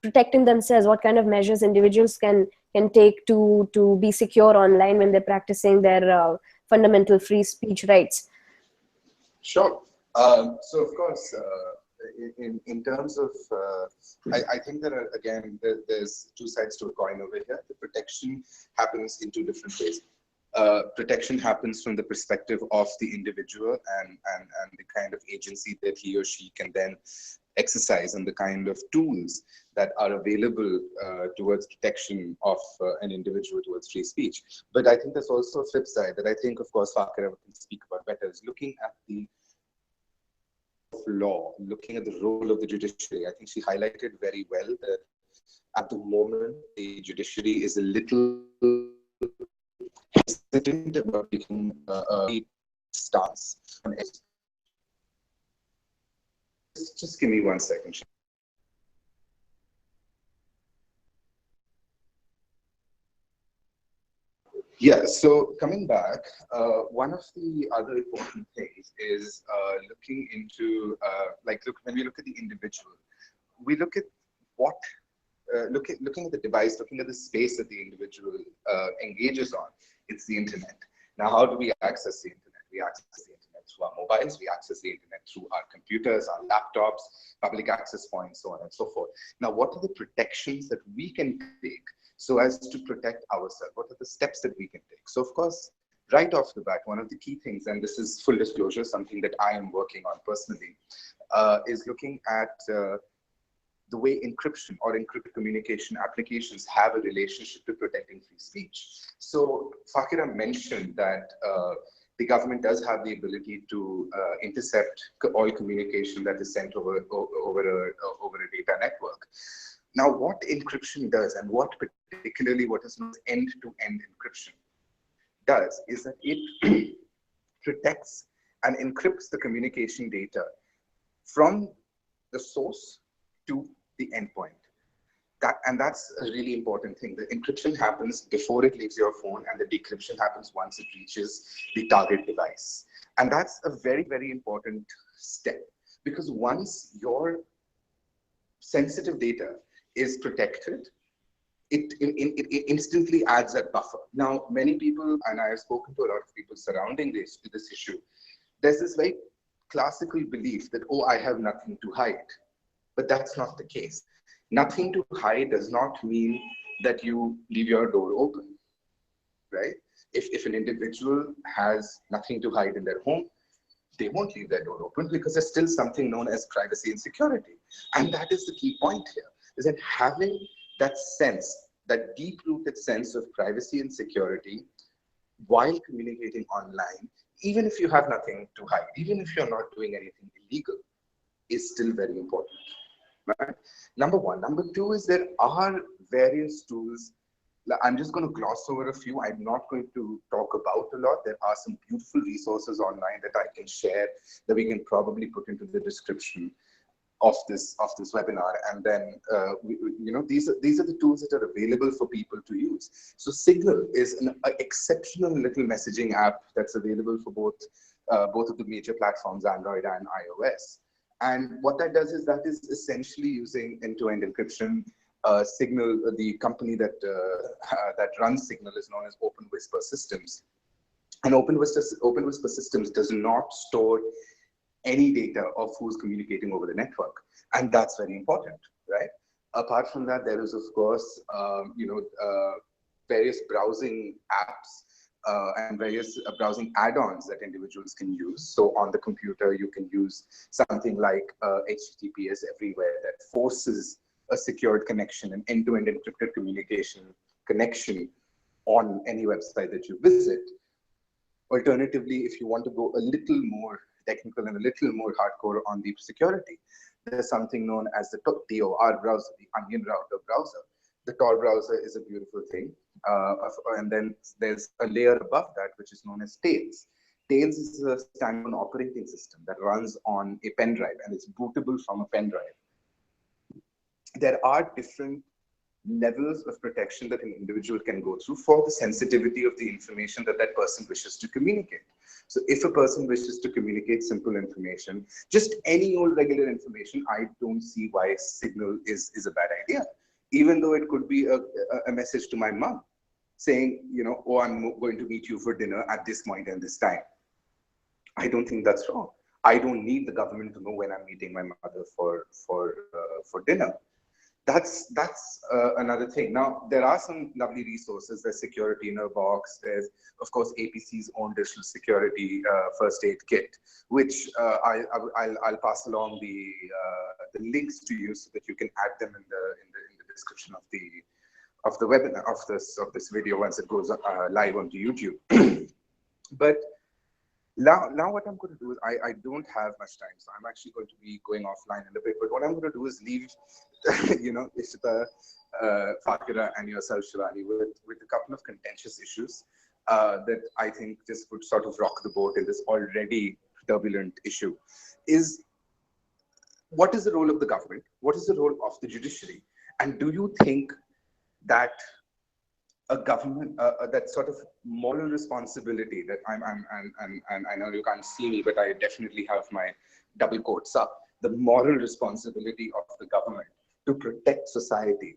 protecting themselves, what kind of measures individuals can take to be secure online when they're practicing their fundamental free speech rights. Sure. So of course, in terms of, I think there are, again, there's two sides to a coin over here. The protection happens in two different ways. Protection happens from the perspective of the individual and the kind of agency that he or she can then exercise, and the kind of tools that are available towards protection of an individual towards free speech. But I think there's also a flip side that I think, of course, Fakir can speak about better, is looking at the law, looking at the role of the judiciary. I think she highlighted very well that at the moment, the judiciary is a little hesitant about taking a stance on it. Just give me 1 second. Yeah, so coming back, one of the other important things is looking into, when we look at the individual, we look at what, looking at the device, looking at the space that the individual engages on. It's the internet. Now, how do we access the internet? We access the internet through our mobiles, we access the internet through our computers, our laptops, public access points, so on and so forth. Now, what are the protections that we can take so as to protect ourselves? What are the steps that we can take? So, of course, right off the bat, one of the key things, and this is full disclosure, something that I am working on personally, is looking at the way encryption or encrypted communication applications have a relationship to protecting free speech. So Fakira mentioned that the government does have the ability to intercept all communication that is sent over a data network. Now, what encryption does, and what particularly what is known as end-to-end encryption does, is that it protects and encrypts the communication data from the source to the endpoint. That's a really important thing. The encryption happens before it leaves your phone, and the decryption happens once it reaches the target device. And that's a very, very important step, because once your sensitive data is protected, it instantly adds a buffer. Now, many people, and I have spoken to a lot of people surrounding this issue, there's this very classical belief that, oh, I have nothing to hide. But that's not the case. Nothing to hide does not mean that you leave your door open, right? If an individual has nothing to hide in their home, they won't leave their door open because there's still something known as privacy and security. And that is the key point here, is that having that sense, that deep-rooted sense of privacy and security while communicating online, even if you have nothing to hide, even if you're not doing anything illegal, is still very important. Right? Number one. Number two is there are various tools. I'm just going to gloss over a few. I'm not going to talk about a lot. There are some beautiful resources online that I can share that we can probably put into the description of this webinar. And then these are the tools that are available for people to use. So Signal is an exceptional little messaging app that's available for both of the major platforms, Android and iOS. And what that does is that is essentially using end-to-end encryption. Signal, the company that runs Signal is known as Open Whisper Systems. And Open Whisper Systems does not store any data of who's communicating over the network. And that's very important, right? Apart from that, there is, of course, various browsing apps and various browsing add-ons that individuals can use. So on the computer, you can use something like HTTPS Everywhere that forces a secured connection, an end-to-end encrypted communication connection on any website that you visit. Alternatively, if you want to go a little more technical and a little more hardcore on the security, there's something known as the TOR browser, the Onion Router browser. The Tor browser is a beautiful thing. And then there's a layer above that, which is known as Tails. Tails is a standalone operating system that runs on a pen drive and it's bootable from a pen drive. There are different levels of protection that an individual can go through for the sensitivity of the information that that person wishes to communicate. So if a person wishes to communicate simple information, just any old regular information, I don't see why Signal is a bad idea. Even though it could be a message to my mom saying, oh, I'm going to meet you for dinner at this point and this time. I don't think that's wrong. I don't need the government to know when I'm meeting my mother for dinner. That's another thing. Now, there are some lovely resources. There's Security in a Box. There's, of course, APC's own digital security first aid kit, which I'll pass along the links to you so that you can add them in the description of the webinar of this video once it goes live onto YouTube. But now what I'm going to do is I don't have much time, so I'm actually going to be going offline in a bit. But what I'm going to do is leave, Ishita, Fakira, and yourself, Shivani, with a couple of contentious issues that I think just would sort of rock the boat in this already turbulent issue. Is what is the role of the government? What is the role of the judiciary? And do you think that a government, that sort of moral responsibility that and I know you can't see me, but I definitely have my double quotes up, the moral responsibility of the government to protect society,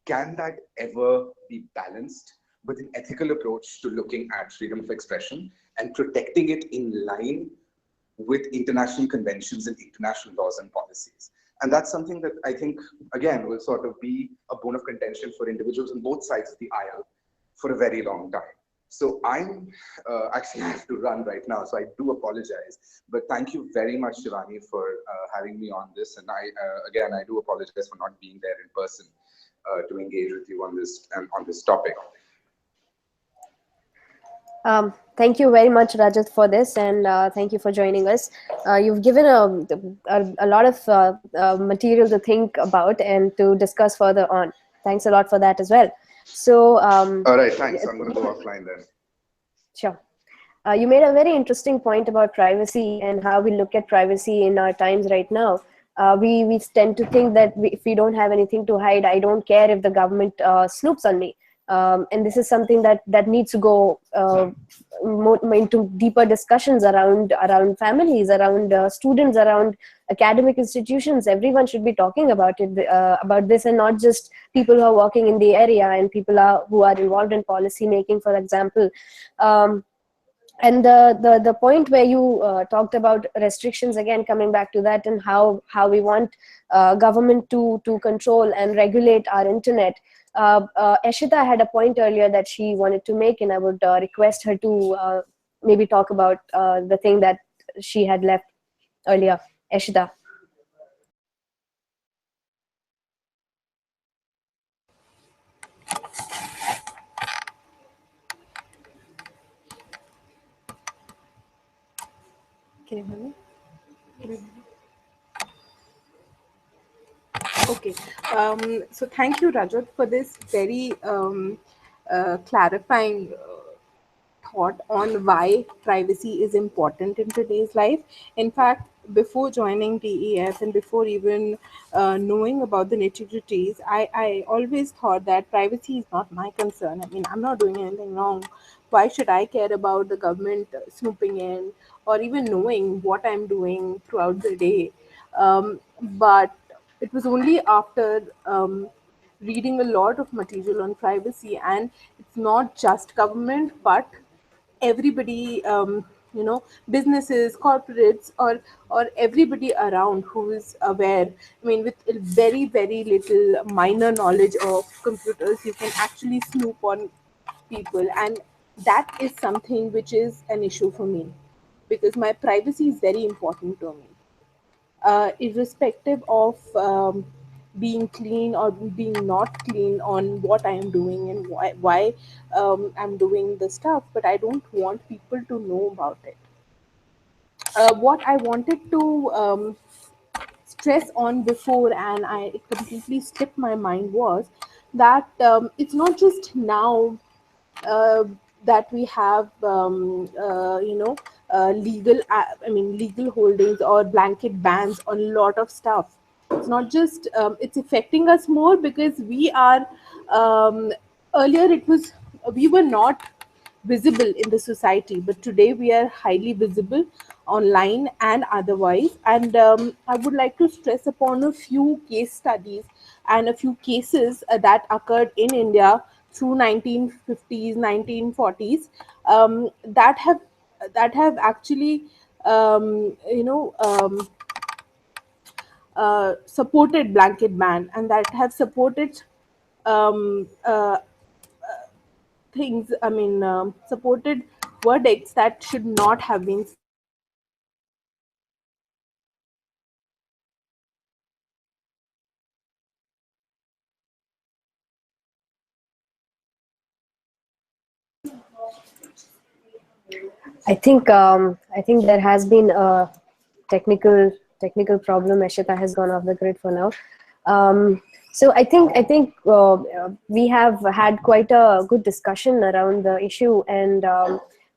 can that ever be balanced with an ethical approach to looking at freedom of expression and protecting it in line with international conventions and international laws and policies? And that's something that I think, again, will sort of be a bone of contention for individuals on both sides of the aisle for a very long time. So I'm actually I have to run right now, so I do apologize. But thank you very much, Shivani, for having me on this. And again, I do apologize for not being there in person to engage with you on this topic. Thank you very much, Rajat, for this, and thank you for joining us. You've given a lot of material to think about and to discuss further on. Thanks a lot for that as well. So, all right, thanks. I'm going to go offline then. Sure. You made a very interesting point about privacy and how we look at privacy in our times right now. We tend to think that if we don't have anything to hide, I don't care if the government snoops on me. And this is something that needs to go more into deeper discussions around families, around students, around academic institutions. Everyone should be talking about it, about this, and not just people who are working in the area and people who are involved in policy making, for example. And the point where you talked about restrictions, again coming back to that, and how we want government to control and regulate our internet. Ashita had a point earlier that she wanted to make, and I would request her to maybe talk about the thing that she had left earlier. Eshita. Can you hear me? Can you- Okay. So thank you, Rajat, for this very clarifying thought on why privacy is important in today's life. In fact, before joining DEF and before even knowing about the nitty-gritties, I always thought that privacy is not my concern. I mean, I'm not doing anything wrong. Why should I care about the government snooping in or even knowing what I'm doing throughout the day? But it was only after reading a lot of material on privacy, and it's not just government but everybody, businesses, corporates, or everybody around who is aware. I mean, with very very little minor knowledge of computers, you can actually snoop on people, and that is something which is an issue for me, because my privacy is very important to me, irrespective of being clean or being not clean on what I am doing and why I'm doing the stuff, but I don't want people to know about it. What I wanted to stress on before, and it completely slipped my mind, was that it's not just now uh, that we have legal, legal holdings or blanket bans on a lot of stuff. It's not just it's affecting us more because we are earlier it was we were not visible in the society, but today we are highly visible online and otherwise. And I would like to stress upon a few case studies and a few cases that occurred in India through 1950s, 1940s, that have actually supported blanket ban, and that have supported um, uh, things, supported verdicts that should not have been. I think there has been a technical problem. Eshita has gone off the grid for now. So I think we have had quite a good discussion around the issue. And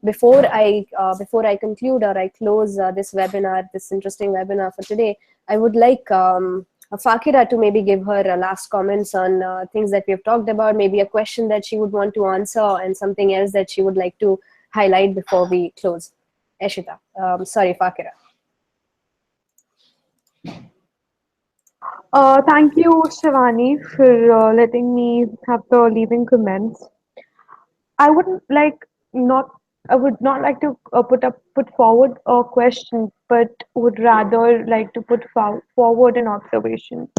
before I conclude or I close this interesting webinar for today, I would like Fakira to maybe give her last comments on things that we have talked about, maybe a question that she would want to answer, and something else that she would like to highlight before we close. Eshita, sorry, Fakira. Thank you, Shivani, for letting me have the leaving comments. I wouldn't like not. I would not like to put forward a question, but would rather like to put forward an observation.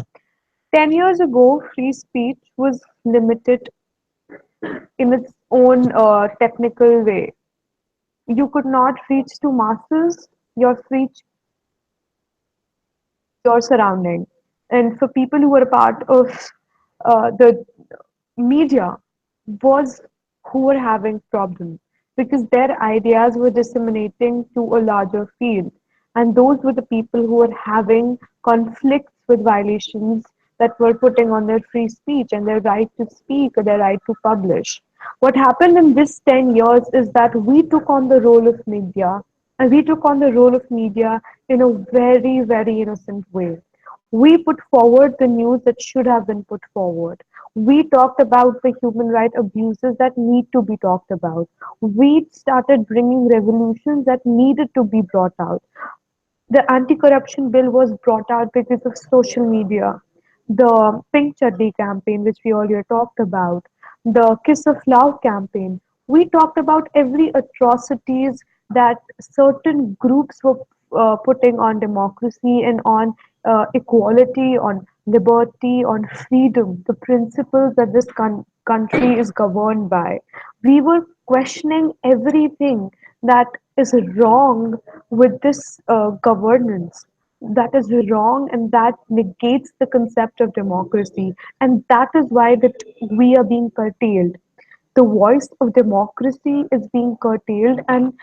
10 years ago, free speech was limited in its own technical way. You could not reach to masses. Your free your surrounding. And for people who were a part of the media, was who were having problems because their ideas were disseminating to a larger field. And those were the people who were having conflicts with violations that were putting on their free speech and their right to speak or their right to publish. What happened in this 10 years is that we took on the role of media, and we took on the role of media in a very, very innocent way. We put forward the news that should have been put forward. We talked about the human rights abuses that need to be talked about. We started bringing revolutions that needed to be brought out. The anti-corruption bill was brought out because of social media. The Pink Chaddi campaign, which we earlier talked about, the Kiss of Love campaign. We talked about every atrocities that certain groups were putting on democracy and on equality, on liberty, on freedom, the principles that this country is governed by. We were questioning everything that is wrong with this governance. That is wrong, and that negates the concept of democracy. And that is why that we are being curtailed. The voice of democracy is being curtailed, and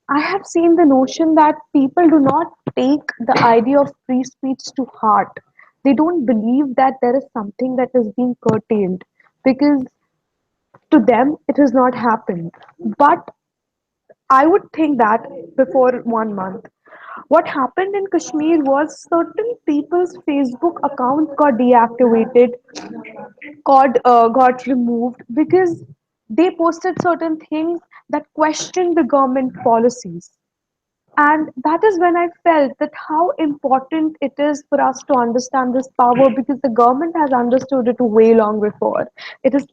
I have seen the notion that people do not take the idea of free speech to heart. They don't believe that there is something that is being curtailed because to them it has not happened. But I would think that before 1 month, what happened in Kashmir was certain people's Facebook accounts got deactivated, got removed because they posted certain things that questioned the government policies. And that is when I felt that how important it is for us to understand this power, because the government has understood it way long before. It is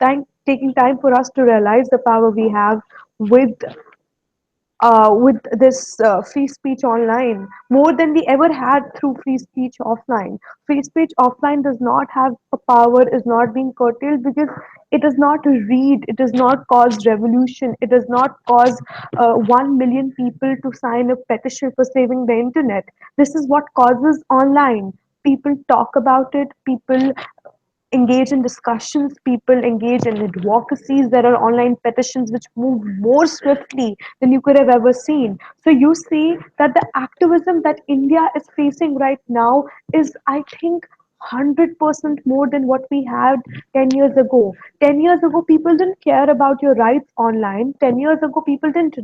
taking time for us to realize the power we have with with this free speech online more than we ever had through free speech offline. Free speech offline does not have a power, is not being curtailed because it does not read, it does not cause revolution, it does not cause 1 million people to sign a petition for saving the internet. This is what causes online. People talk about it, people engage in discussions, people engage in advocacies. There are online petitions which move more swiftly than you could have ever seen. So you see that the activism that India is facing right now is, I think, 100% more than what we had 10 years ago. 10 years ago, people didn't care about your rights online. 10 years ago, people didn't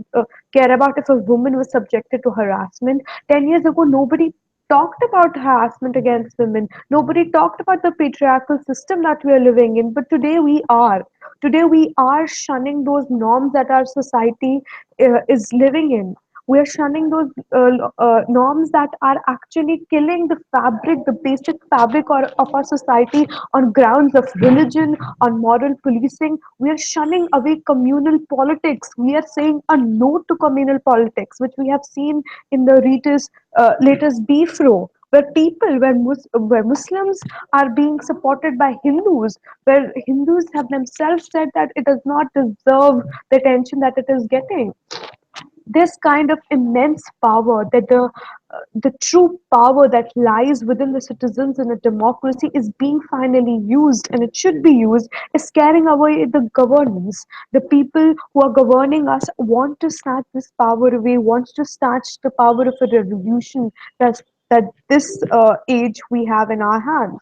care about if a woman was subjected to harassment. 10 years ago, nobody talked about harassment against women. Nobody talked about the patriarchal system that we are living in. But today we are. Today we are shunning those norms that our society is living in. We are shunning those norms that are actually killing the fabric, the basic fabric of our society on grounds of religion, on moral policing. We are shunning away communal politics. We are saying a no to communal politics, which we have seen in the latest beef row, where where Muslims are being supported by Hindus, where Hindus have themselves said that it does not deserve the attention that it is getting. This kind of immense power, that the true power that lies within the citizens in a democracy is being finally used, and it should be used, is scaring away the governance. The people who are governing us want to snatch this power away, wants to snatch the power of a revolution that this age we have in our hands.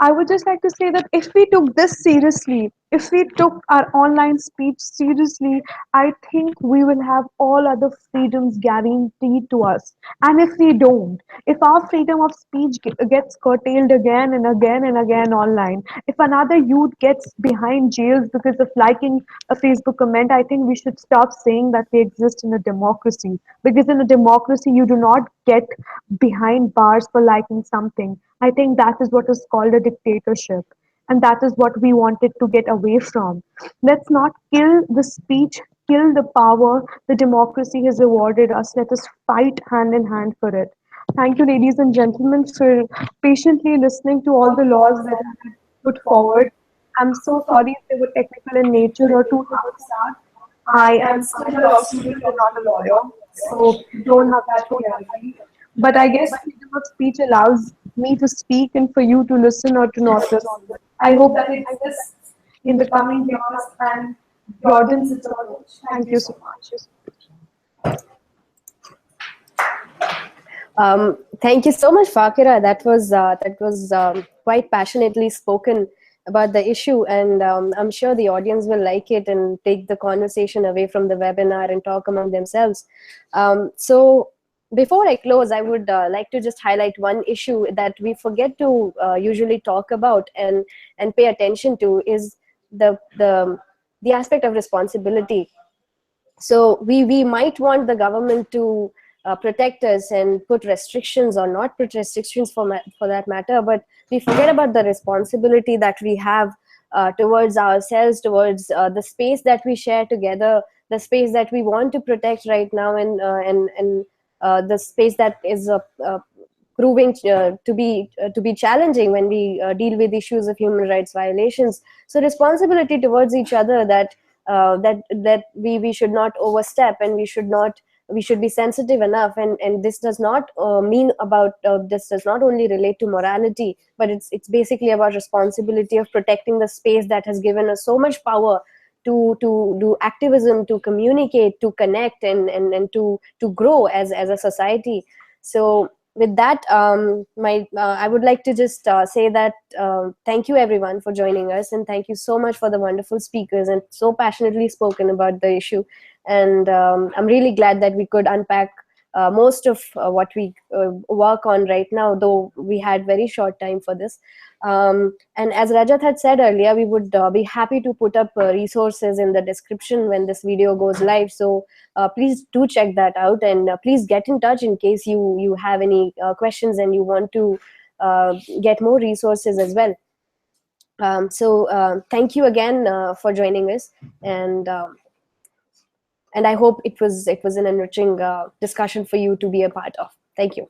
I would just like to say that if we took this seriously, if we took our online speech seriously, I think we will have all other freedoms guaranteed to us. And if we don't, if our freedom of speech gets curtailed again and again and again online, if another youth gets behind jails because of liking a Facebook comment, I think we should stop saying that we exist in a democracy. Because in a democracy, you do not get behind bars for liking something. I think that is what is called a dictatorship. And that is what we wanted to get away from. Let's not kill the speech, kill the power the democracy has awarded us. Let us fight hand in hand for it. Thank you, ladies and gentlemen, for patiently listening to all the laws that have been put forward. I'm so sorry if they were technical in nature or too hard. I am still a law student and not a lawyer, so don't have that reality. But I guess freedom of speech allows me to speak and for you to listen or to not listen. I hope that it exists in the coming years and broadens its approach. Thank you so much. Thank you so much, Fakira. That was quite passionately spoken about the issue, and I'm sure the audience will like it and take the conversation away from the webinar and talk among themselves. So before I close, I would like to just highlight one issue that we forget to usually talk about and pay attention to, is the aspect of responsibility. So we might want the government to protect us and put restrictions or not put restrictions for that matter, but we forget about the responsibility that we have towards ourselves, towards the space that we share together, the space that we want to protect right now, and the space that is proving to be challenging when we deal with issues of human rights violations. So responsibility towards each other, that we should not overstep, and we should not we should be sensitive enough, and this does not mean about this does not only relate to morality, but it's basically about responsibility of protecting the space that has given us so much power to do activism, to communicate, to connect, and to grow as a society. So with that, I would like to just say that thank you everyone for joining us, and thank you so much for the wonderful speakers and so passionately spoken about the issue. And I'm really glad that we could unpack most of what we work on right now, though we had very short time for this. And as Rajat had said earlier, we would be happy to put up resources in the description when this video goes live. So please do check that out, and please get in touch in case you have any questions and you want to get more resources as well. So thank you again for joining us, and I hope it was an enriching discussion for you to be a part of. Thank you.